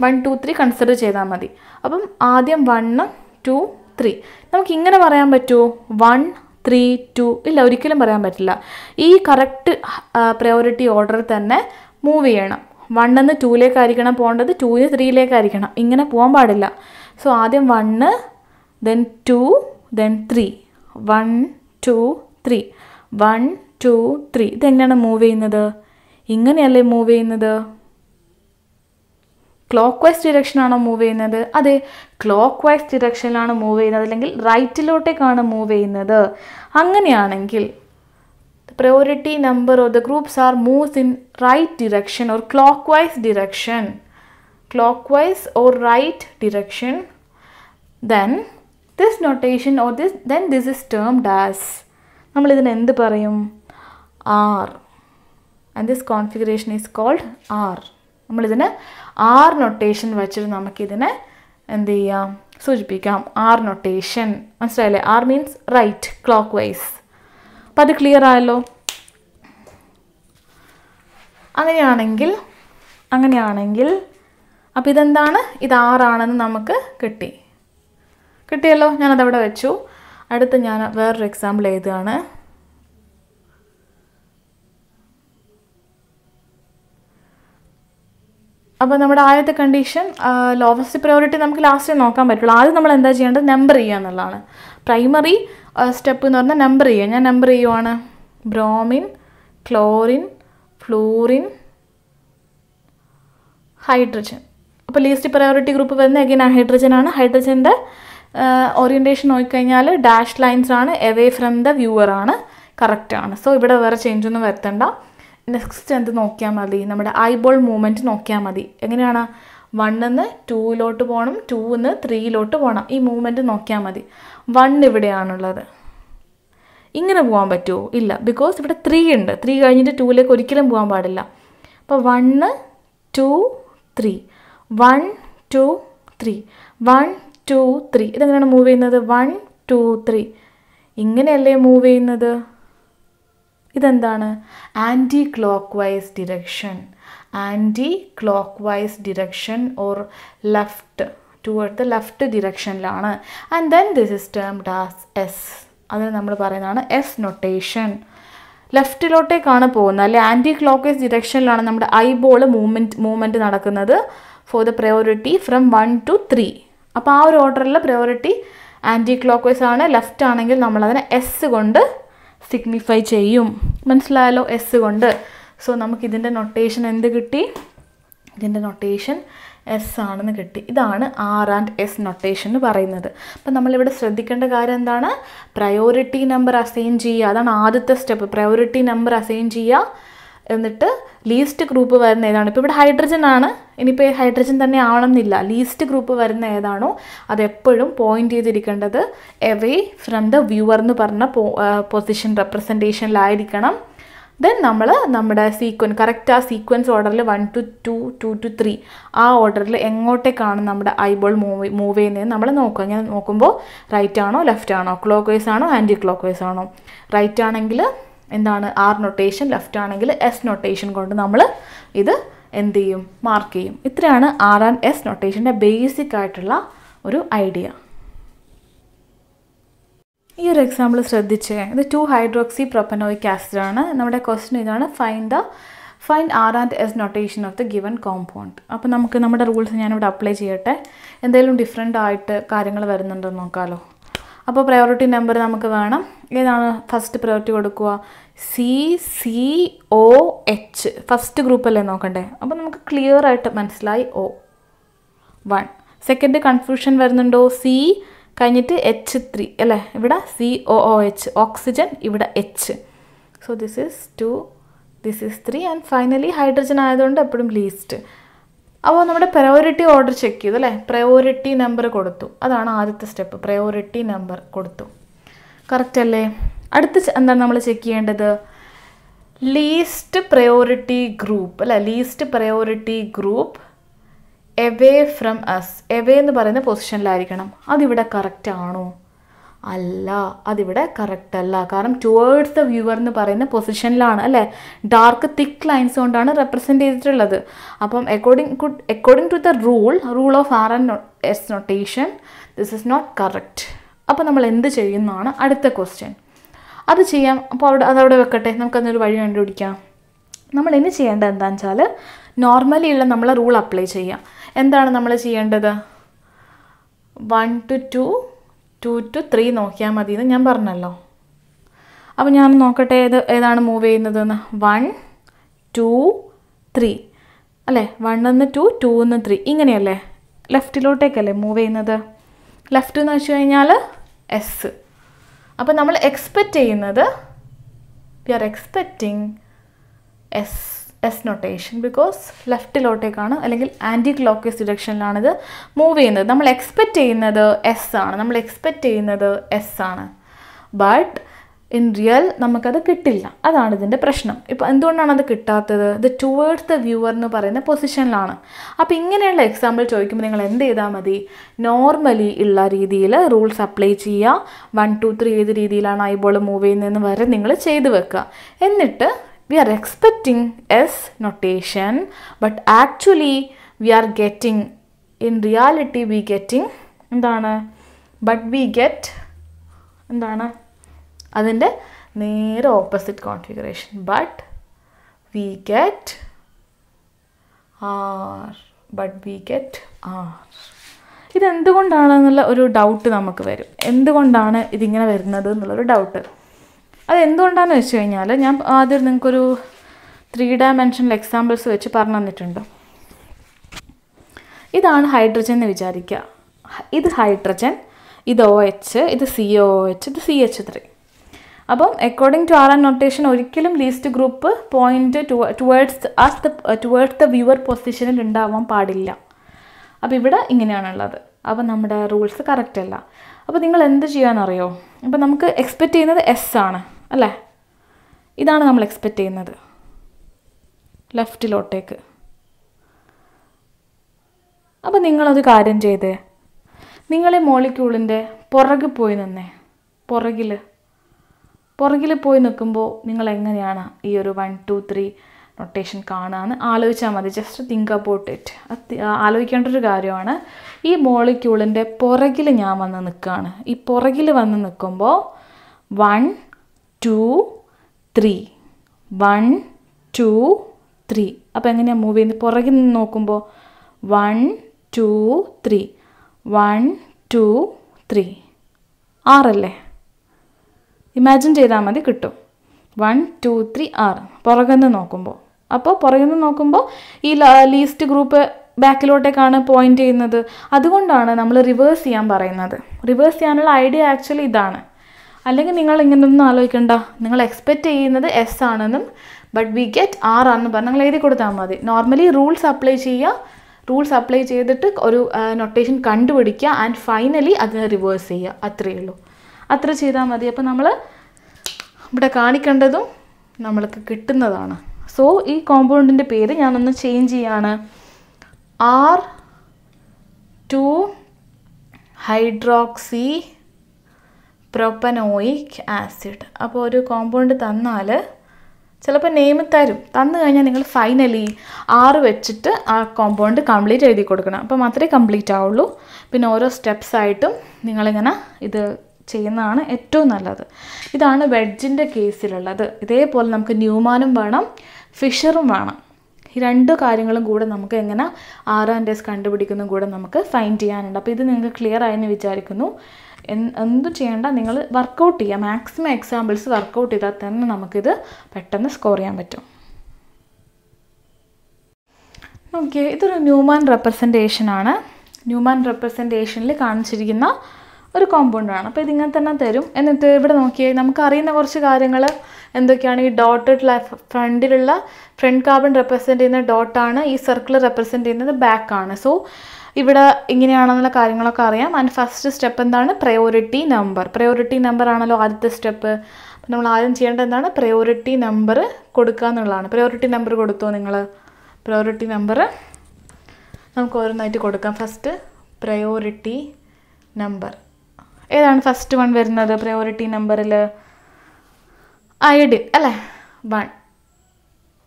1 2 3 കൺസിഡർ ചെയ്താൽ മതി. അപ്പം ആദ്യം 1 2 3 നമുക്ക് ഇങ്ങനെ പറയാൻ പറ്റുമോ? 1 3 2 ഇല്ല, ഒരിക്കലും പറയാൻ പറ്റില്ല. ഈ കറക്റ്റ് പ്രയോറിറ്റി ഓർഡർ തന്നെ മൂവ് ചെയ്യണം. 1 2ലേക്കായിരിക്കണം പോകേണ്ടത്, 2 3ലേക്കായിരിക്കണം. ഇങ്ങനെ പോകാൻ പാടില്ല. സോ ആദ്യം 1 then 2 then 3 1 2 3 1 2 3 ഇതെങ്ങനെയാണ് മൂവ് ചെയ്യുന്നത്? ഇങ്ങനെയല്ലേ മൂവ് ചെയ്യുന്നത്? ക്ലോക്ക് വൈസ് ഡിറക്ഷനാണോ മൂവ് ചെയ്യുന്നത്? അതെ, ക്ലോക്ക് വൈസ് ഡിറക്ഷനിലാണ് മൂവ് ചെയ്യുന്നത്, അല്ലെങ്കിൽ റൈറ്റിലോട്ടേക്കാണ് മൂവ് ചെയ്യുന്നത്. അങ്ങനെയാണെങ്കിൽ priority number of the groups are moves in right direction or clock vice direction, then this notation or this is termed as, നമ്മളിതിന് എന്ത് പറയും? R. And this configuration is called R. നമ്മളിതിന് R notation വെച്ചിട്ട് നമുക്കിതിനെ എന്ത് ചെയ്യാം? സൂചിപ്പിക്കാം. R notation മനസ്സിലായില്ലേ? R means right, clockwise. അപ്പം അത് ക്ലിയർ ആയല്ലോ. അങ്ങനെയാണെങ്കിൽ അപ്പം ഇതെന്താണ്? ഇത് R ആണെന്ന് നമുക്ക് കിട്ടിയല്ലോ. ഞാനതവിടെ വെച്ചു. അടുത്ത് ഞാൻ വേറൊരു എക്സാമ്പിൾ എഴുതുകയാണ്. അപ്പോൾ നമ്മുടെ ആദ്യത്തെ കണ്ടീഷൻ ലോവസ്റ്റ് പ്രയോറിറ്റി നമുക്ക് ലാസ്റ്റ് നോക്കാൻ പറ്റുള്ളൂ. ആദ്യം നമ്മൾ എന്താ ചെയ്യേണ്ടത്? നമ്പർ ചെയ്യുക എന്നുള്ളതാണ്. പ്രൈമറി സ്റ്റെപ്പ് എന്ന് പറഞ്ഞാൽ നമ്പർ ചെയ്യുക. ഞാൻ നമ്പർ ചെയ്യുവാണ്. Bromine, chlorine, fluorine, hydrogen. അപ്പോൾ ലീസ്റ്റ് പ്രയോറിറ്റി ഗ്രൂപ്പ് വരുന്ന എഗെയിൻ ഹൈഡ്രജനാണ്. ഹൈഡ്രജൻ്റെ ഓറിയൻറ്റേഷൻ നോക്കിക്കഴിഞ്ഞാൽ ഡാഷ് ലൈൻസ് ആണ്, എവേ ഫ്രം ദ വ്യൂവർ ആണ്, കറക്റ്റാണ്. സോ ഇവിടെ വേറെ ചേഞ്ച് ഒന്നും വരുത്തണ്ട. നെക്സ്റ്റ് എന്ത് നോക്കിയാൽ മതി? നമ്മുടെ ഐബോൾ മൂവ്മെൻറ്റ് നോക്കിയാൽ മതി. എങ്ങനെയാണ്? 1 2 പോകണം, 2 3 പോകണം. ഈ മൂവ്മെൻറ്റ് നോക്കിയാൽ മതി. 1 ഇവിടെയാണുള്ളത്. ഇങ്ങനെ പോകാൻ പറ്റുമോ? ഇല്ല, ബിക്കോസ് ഇവിടെ 3 ഉണ്ട്. 3 കഴിഞ്ഞിട്ട് 2ലേക്ക് ഒരിക്കലും പോകാൻ പാടില്ല. അപ്പോൾ 1 2 3 1 2 3 1 2 3 ഇതെങ്ങനെയാണ് മൂവ് ചെയ്യുന്നത്? 1 2 3 ഇങ്ങനെയല്ലേ മൂവ് ചെയ്യുന്നത്? ഇതെന്താണ്? Anti clock vice direction or left, toward the ലെഫ്റ്റ് ഡിറക്ഷനിലാണ്. And then this is termed as S. അതിന് നമ്മൾ പറയുന്നതാണ് എസ് നൊട്ടേഷൻ. ലെഫ്റ്റിലോട്ടേക്കാണ് പോകുന്നത്, അല്ലെ ആൻറ്റി ക്ലോക്ക് വൈസ് ഡിറക്ഷനിലാണ് നമ്മുടെ ഐബോൾ മൂവ്മെൻറ്റ് നടക്കുന്നത് for the priority from 1 to 3. അപ്പോൾ ആ ഒരു ഓർഡറിൽ പ്രയോറിറ്റി ആൻറ്റി ക്ലോക്ക് വൈസ് ആണ്. ലെഫ്റ്റ് ആണെങ്കിൽ നമ്മളതിനെ എസ് കൊണ്ട് സിഗ്നിഫൈ ചെയ്യും. മനസ്സിലായല്ലോ? എസ് കൊണ്ട്. സോ നമുക്ക് ഇതിൻ്റെ നൊട്ടേഷൻ എന്ത് കിട്ടി? ഇതിൻ്റെ നൊട്ടേഷൻ എസ് ആണെന്ന് കിട്ടി. ഇതാണ് ആർ ആൻഡ് എസ് നൊട്ടേഷൻ എന്ന് പറയുന്നത്. അപ്പം നമ്മളിവിടെ ശ്രദ്ധിക്കേണ്ട കാര്യം എന്താണ്? പ്രയോറിറ്റി നമ്പർ അസൈൻ ചെയ്യുക. അതാണ് ആദ്യത്തെ സ്റ്റെപ്പ്. പ്രയോറിറ്റി നമ്പർ അസൈൻ ചെയ്യുക. എന്നിട്ട് ലീസ്റ്റ് ഗ്രൂപ്പ് വരുന്ന ഏതാണ്? ഇപ്പോൾ ഇവിടെ ഹൈഡ്രജൻ ആണ്. ഇനിയിപ്പോൾ ഹൈഡ്രജൻ തന്നെ ആവണമെന്നില്ല. ലീസ്റ്റ് ഗ്രൂപ്പ് വരുന്ന ഏതാണോ അതെപ്പോഴും പോയിന്റ് ചെയ്തിരിക്കേണ്ടത് എവേ ഫ്രം ദ വ്യൂവർ എന്ന് പറഞ്ഞ പൊസിഷൻ റെപ്രസെൻറ്റേഷനിലായിരിക്കണം. ദെൻ നമ്മൾ നമ്മുടെ കറക്റ്റ് ആ സീക്വൻസ് ഓർഡറിൽ 1 to 2, 2 to 3 ആ ഓർഡറിൽ എങ്ങോട്ടേക്കാണ് നമ്മുടെ ഐബോൾ മൂവ് ചെയ്യുന്നതെന്ന് നമ്മൾ നോക്കുക. ഇങ്ങനെ നോക്കുമ്പോൾ റൈറ്റ് ആണോ ലെഫ്റ്റ് ആണോ, ക്ലോക്ക് വൈസ് ആണോ ആൻറ്റി ക്ലോക്ക് വൈസ് ആണോ. റൈറ്റ് ആണെങ്കിൽ എന്താണ് ആർ നൊട്ടേഷൻ, ലെഫ്റ്റ് ആണെങ്കിൽ എസ് നൊട്ടേഷൻ കൊണ്ട് നമ്മൾ ഇത് എന്ത് ചെയ്യും? മാർക്ക് ചെയ്യും. ഇത്രയാണ് ആർ ആൻഡ് എസ് നൊട്ടേഷൻ്റെ ബേസിക് ആയിട്ടുള്ള ഒരു ഐഡിയ. ഈ ഒരു എക്സാമ്പിൾ ശ്രദ്ധിച്ചേ. ഇത് 2-hydroxypropanoic acid ആണ്. നമ്മുടെ ക്വസ്റ്റ്യൻ ഇതാണ്, find R and S notation of the given compound. അപ്പോൾ നമുക്ക് നമ്മുടെ റൂൾസ് ഞാനിവിടെ അപ്ലൈ ചെയ്യട്ടെ. എന്തെങ്കിലും ഡിഫറെൻ്റ് ആയിട്ട് കാര്യങ്ങൾ വരുന്നുണ്ടോ എന്ന് നോക്കാമല്ലോ. അപ്പോൾ പ്രയോറിറ്റി നമ്പർ നമുക്ക് വേണം. ഏതാണ് ഫസ്റ്റ് പ്രയോറിറ്റി കൊടുക്കുക? CCOH ഫസ്റ്റ് ഗ്രൂപ്പല്ലേ നോക്കണ്ടേ. അപ്പോൾ നമുക്ക് ക്ലിയർ ആയിട്ട് മനസ്സിലായി O1. സെക്കൻഡ് കൺഫ്യൂഷൻ വരുന്നുണ്ടോ? C കഴിഞ്ഞിട്ട് H3 അല്ലേ. ഇവിടെ COOH ഓക്സിജൻ, ഇവിടെ H. So this is 2, this is 3 and finally hydrogen ആയതുകൊണ്ട് എപ്പോഴും ലീസ്റ്റ്. അപ്പോൾ നമ്മുടെ പ്രയോറിറ്റി ഓർഡർ ചെക്ക് ചെയ്തു അല്ലേ. പ്രയോറിറ്റി നമ്പർ കൊടുത്തു. അതാണ് ആദ്യത്തെ സ്റ്റെപ്പ്. പ്രയോറിറ്റി നമ്പർ കൊടുത്തു. കറക്റ്റ് അല്ലേ? അടുത്ത് എന്താണ് നമ്മൾ ചെക്ക് ചെയ്യേണ്ടത്? ലീസ്റ്റ് പ്രയോറിറ്റി ഗ്രൂപ്പ് അല്ലേ. Least priority group away from us. Away എന്ന് പറയുന്ന പൊസിഷനിലായിരിക്കണം. അതിവിടെ കറക്റ്റ് ആണോ? അല്ല, അതിവിടെ കറക്റ്റ് അല്ല. കാരണം ടുവേർഡ്സ് ദ വ്യൂവർ എന്ന് പറയുന്ന പൊസിഷനിലാണ് അല്ലേ. ഡാർക്ക് തിക്ക് ലൈൻസ് കൊണ്ടാണ് റെപ്രസെൻറ്റ് ചെയ്തിട്ടുള്ളത്. അപ്പം according to the rule of R and S notation this is not correct. അപ്പോൾ നമ്മൾ എന്ത് ചെയ്യുന്നതാണ് അടുത്ത ക്വസ്റ്റ്യൻ. അത് ചെയ്യാം. അപ്പോൾ അതവിടെ വെക്കട്ടെ. നമുക്കതിനൊരു വഴി കണ്ടുപിടിക്കാം. നമ്മൾ ഇനി ചെയ്യേണ്ടത് എന്താണെന്ന് വെച്ചാൽ നോർമലി ഉള്ള നമ്മളെ റൂൾ അപ്ലൈ ചെയ്യാം. എന്താണ് നമ്മൾ ചെയ്യേണ്ടത്? 1 to 2, 2 to 3 നോക്കിയാൽ മതി എന്ന് ഞാൻ പറഞ്ഞല്ലോ. അപ്പോൾ ഞാൻ നോക്കട്ടെ ഏതാണ് മൂവ് ചെയ്യുന്നതെന്ന്. 1, 2, 3 അല്ലേ. 1 എന്ന് 2, 2 എന്ന് 3 ഇങ്ങനെയല്ലേ. ലെഫ്റ്റിലോട്ടേക്കല്ലേ മൂവ് ചെയ്യുന്നത്. ലെഫ്റ്റ് എന്ന് വെച്ച് കഴിഞ്ഞാൽ എസ്. അപ്പോൾ നമ്മൾ എക്സ്പെക്റ്റ് ചെയ്യുന്നത് we are expecting S notation because ലെഫ്റ്റിലോട്ടേക്കാണ് അല്ലെങ്കിൽ ആൻറ്റി ക്ലോക്ക് വൈസ് ഡിറക്ഷനിലാണിത് മൂവ് ചെയ്യുന്നത്. നമ്മൾ എക്സ്പെക്റ്റ് ചെയ്യുന്നത് എസ് ആണ്. ബട്ട് ഇൻ റിയൽ നമുക്കത് കിട്ടില്ല. അതാണ് ഇതിൻ്റെ പ്രശ്നം. ഇപ്പോൾ എന്തുകൊണ്ടാണ് അത് കിട്ടാത്തത്? ഇത് ടുവേർഡ്സ് ദ വ്യൂവർ എന്ന് പറയുന്ന പൊസിഷനിലാണ്. അപ്പോൾ ഇങ്ങനെയുള്ള എക്സാമ്പിൾ ചോദിക്കുമ്പോൾ നിങ്ങൾ എന്ത് ചെയ്താൽ മതി? നോർമലി ഉള്ള രീതിയിൽ റൂൾസ് അപ്ലൈ ചെയ്യുക. 1, 2, 3 ഏത് രീതിയിലാണ് ഐബോൾ മൂവ് ചെയ്യുന്നതെന്ന് വരെ നിങ്ങൾ ചെയ്ത് വെക്കുക. എന്നിട്ട് we are expecting S notation but actually we are getting, in reality we getting എന്താണ്? but we get എന്താണ്? അതിൻ്റെ നേരെ opposite configuration. but we get R. ഇതെന്തുകൊണ്ടാണെന്നുള്ള ഒരു ഡൗട്ട് നമുക്ക് വരും. എന്തുകൊണ്ടാണ് ഇതിങ്ങനെ വരുന്നത് എന്നുള്ളൊരു ഡൗട്ട്. അതെന്തുകൊണ്ടാണെന്ന് വെച്ച് കഴിഞ്ഞാൽ ഞാൻ ആദ്യം നിങ്ങൾക്കൊരു 3 dimensional എക്സാമ്പിൾസ് വെച്ച് പറഞ്ഞു തന്നിട്ടുണ്ട്. ഇതാണ് ഹൈഡ്രജൻ എന്ന് വിചാരിക്കുക. ഇത് ഹൈഡ്രജൻ, ഇത് OH, ഇത് COOH, ഇത് CH3. അപ്പം according to R and notation ഒരിക്കലും least group point towards the viewer പൊസിഷനിൽ ഉണ്ടാവാൻ പാടില്ല. അപ്പോൾ ഇവിടെ ഇങ്ങനെയാണുള്ളത്. അപ്പം നമ്മുടെ റൂൾസ് കറക്റ്റ് അല്ല. അപ്പോൾ നിങ്ങൾ എന്ത് ചെയ്യാനറിയോ? അപ്പോൾ നമുക്ക് എക്സ്പെക്റ്റ് ചെയ്യുന്നത് എസ് ആണ് അല്ലേ. ഇതാണ് നമ്മൾ എക്സ്പെക്റ്റ് ചെയ്യുന്നത് ലെഫ്റ്റിലോട്ടേക്ക്. അപ്പോൾ നിങ്ങളത് കാര്യം ചെയ്തേ. നിങ്ങളെ മോളിക്യൂളിൻ്റെ പുറകിൽ പോയി നിന്നേ. പുറകിൽ പോയി നിൽക്കുമ്പോൾ നിങ്ങൾ എങ്ങനെയാണ് ഈ ഒരു 1, 2, 3 നൊട്ടേഷൻ കാണുകയെന്ന് ആലോചിച്ചാൽ മതി. Just think about it. ആലോചിക്കേണ്ട ഒരു കാര്യമാണ്. ഈ മോളിക്യൂളിൻ്റെ പുറകിൽ ഞാൻ വന്ന് നിൽക്കുകയാണ്. ഈ പുറകിൽ വന്ന് നിൽക്കുമ്പോൾ 1, 2, 3 1, 2, 3. അപ്പോൾ എങ്ങനെയാണ് മൂവ് ചെയ്യുന്നത്? പുറകിൽ നിന്ന് നോക്കുമ്പോൾ 1, 2, 3 1, 2, 3 6 ഇമാജിൻ ചെയ്താൽ മതി, കിട്ടും. 1, 2, 3 6 പുറകിൽ നിന്ന് നോക്കുമ്പോൾ അപ്പോൾ പുറകിൽ നിന്ന് നോക്കുമ്പോൾ ഈ ലീസ്റ്റ് ഗ്രൂപ്പ് ബാക്കിലോട്ടേക്കാണ് പോയിന്റ് ചെയ്യുന്നത്. അതുകൊണ്ടാണ് നമ്മൾ റിവേഴ്സ് ചെയ്യാൻ പറയുന്നത്. റിവേഴ്സ് ചെയ്യാനുള്ള ഐഡിയ ആക്ച്വലി ഇതാണ്. അല്ലെങ്കിൽ നിങ്ങൾ ഇങ്ങനെയൊന്നും ആലോചിക്കണ്ട, നിങ്ങൾ എക്സ്പെക്റ്റ് ചെയ്യുന്നത് എസ് ആണെന്നും ബട്ട് വി ഗെറ്റ് ആർ ആണെന്ന് പറഞ്ഞ് നിങ്ങൾ എഴുതി കൊടുത്താൽ മതി. നോർമലി റൂൾസ് അപ്ലൈ ചെയ്യുക, റൂൾസ് അപ്ലൈ ചെയ്തിട്ട് ഒരു നൊട്ടേഷൻ കണ്ടുപിടിക്കുക ആൻഡ് ഫൈനലി അതിനെ റിവേഴ്സ് ചെയ്യുക. അത്രയേ ഉള്ളൂ. അത്ര ചെയ്താൽ മതി. അപ്പോൾ നമ്മൾ ഇവിടെ കാണിക്കേണ്ടതും നമ്മൾക്ക് കിട്ടുന്നതാണ്. സോ ഈ കോമ്പൗണ്ടിൻ്റെ പേര് ഞാനൊന്ന് ചേഞ്ച് ചെയ്യാണ്. R2 hydroxy propanoic acid. അപ്പോൾ ഒരു കോമ്പൗണ്ട് തന്നാൽ ചിലപ്പോൾ നെയിം തന്നു കഴിഞ്ഞാൽ നിങ്ങൾ ഫൈനലി 6 വെച്ചിട്ട് ആ കോമ്പൗണ്ട് കംപ്ലീറ്റ് എഴുതി കൊടുക്കണം. അപ്പോൾ മാത്രമേ കംപ്ലീറ്റ് ആവുള്ളൂ. പിന്നെ ഓരോ സ്റ്റെപ്സായിട്ടും നിങ്ങളിങ്ങനെ ഇത് ചെയ്യുന്നതാണ് ഏറ്റവും നല്ലത്. ഇതാണ് വെഡ്ജിൻ്റെ കേസിലുള്ളത്. ഇതേപോലെ നമുക്ക് ന്യൂമാനും വേണം, ഫിഷറും വേണം. ഈ 2 കാര്യങ്ങളും കൂടെ നമുക്ക് എങ്ങനെ R&S കണ്ടുപിടിക്കുന്നതും കൂടെ നമുക്ക് ഫൈൻഡ് ചെയ്യാനുണ്ട്. അപ്പോൾ ഇത് നിങ്ങൾക്ക് ക്ലിയർ ആയെന്ന് വിചാരിക്കുന്നു. എന്തും ചെയ്യേണ്ട, നിങ്ങൾ വർക്കൗട്ട് ചെയ്യുക. മാക്സിമം എക്സാമ്പിൾസ് വർക്കൗട്ട് ചെയ്താൽ തന്നെ നമുക്കിത് പെട്ടെന്ന് സ്കോർ ചെയ്യാൻ പറ്റും. ഓക്കെ, ഇതൊരു ന്യൂമാൻ റെപ്രസെൻറ്റേഷനാണ്. ന്യൂമാൻ റെപ്രസെൻറ്റേഷനിൽ കാണിച്ചിരിക്കുന്ന ഒരു കോമ്പൗണ്ടാണ്. അപ്പോൾ ഇതിങ്ങനെ തന്നെ തരും. എന്നിട്ട് ഇവിടെ നോക്കിയേ, നമുക്കറിയുന്ന കുറച്ച് കാര്യങ്ങൾ എന്തൊക്കെയാണ്. ഈ ഡോട്ടഡ് ഫ്രണ്ടിലുള്ള ഫ്രണ്ട് കാർബൺ റെപ്രസെൻറ്റ് ചെയ്യുന്ന ഡോട്ടാണ്, ഈ സർക്കിൾ റെപ്രസെൻറ്റ് ചെയ്യുന്നത് ബാക്കാണ്. സോ ഇവിടെ ഇങ്ങനെയാണെന്നുള്ള കാര്യങ്ങളൊക്കെ അറിയാം. ആൻഡ് ഫസ്റ്റ് സ്റ്റെപ്പ് എന്താണ്? Priority number. പ്രയോറിറ്റി നമ്പർ ആണല്ലോ ആദ്യത്തെ സ്റ്റെപ്പ്. അപ്പോൾ നമ്മൾ ആദ്യം ചെയ്യേണ്ടത് എന്താണ്? പ്രയോറിറ്റി നമ്പർ കൊടുക്കുക എന്നുള്ളതാണ്. പ്രയോറിറ്റി നമ്പർ കൊടുത്തോ നിങ്ങൾ? പ്രയോറിറ്റി നമ്പർ നമുക്ക് ഓരോന്നായിട്ട് കൊടുക്കാം. ഫസ്റ്റ് പ്രയോറിറ്റി നമ്പർ ഏതാണ്? ഫസ്റ്റ് വൺ വരുന്നത് പ്രയോറിറ്റി നമ്പറിൽ അയഡിൻ അല്ലേ?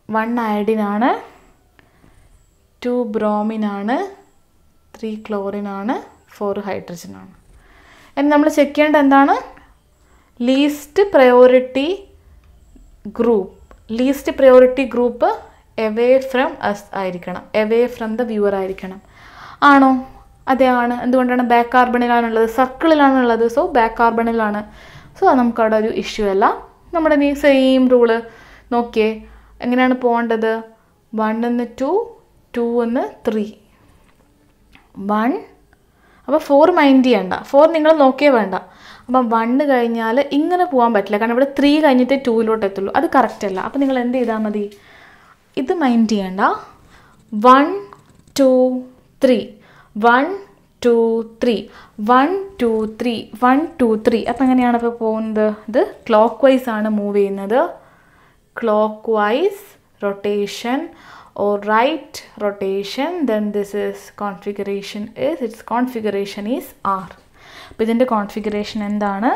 1 അയഡിനാണ്, 2 ബ്രോമിനാണ്, 3 ക്ലോറിനാണ്, 4 ഹൈഡ്രജനാണ്. എന്ന് നമ്മൾ ചെക്ക് ചെയ്യേണ്ടത് എന്താണ്? Least priority group. Least priority group away from us ആയിരിക്കണം, എവേ ഫ്രം ദ വ്യൂവർ ആയിരിക്കണം. ആണോ? അതെ ആണ്. എന്തുകൊണ്ടാണ്? ബാക്ക് കാർബണിലാണുള്ളത്, സർക്കിളിലാണുള്ളത്. സോ ബാക്ക് കാർബണിലാണ്. സോ അത് നമുക്കവിടെ ഒരു ഇഷ്യൂ അല്ല. നമ്മുടെ ഈ സെയിം റൂള് നോക്കിയേ, എങ്ങനെയാണ് പോകേണ്ടത്? 1 2, 2 3, 1. അപ്പോൾ 4 മൈൻഡ് ചെയ്യണ്ട, 4 നിങ്ങൾ നോക്കിയേ വേണ്ട. അപ്പം 1 കഴിഞ്ഞാൽ ഇങ്ങനെ പോകാൻ പറ്റില്ല, കാരണം ഇവിടെ 3 കഴിഞ്ഞിട്ട് 2 എത്തുള്ളൂ. അത് കറക്റ്റ് അല്ല. അപ്പോൾ നിങ്ങൾ എന്ത് ചെയ്താൽ മതി? ഇത് മൈൻഡ് ചെയ്യണ്ട. 1 2 3, 1 2 3, 1 2 3, 1 2 3. അപ്പം എങ്ങനെയാണ് ഇപ്പോൾ പോകുന്നത്? ഇത് ക്ലോക്ക് വൈസ് ആണ് മൂവ് ചെയ്യുന്നത്. Clock vice rotation or right rotation, then this is configuration is, its configuration is R. അപ്പോൾ ഇതിൻ്റെ കോൺഫിഗറേഷൻ എന്താണ്?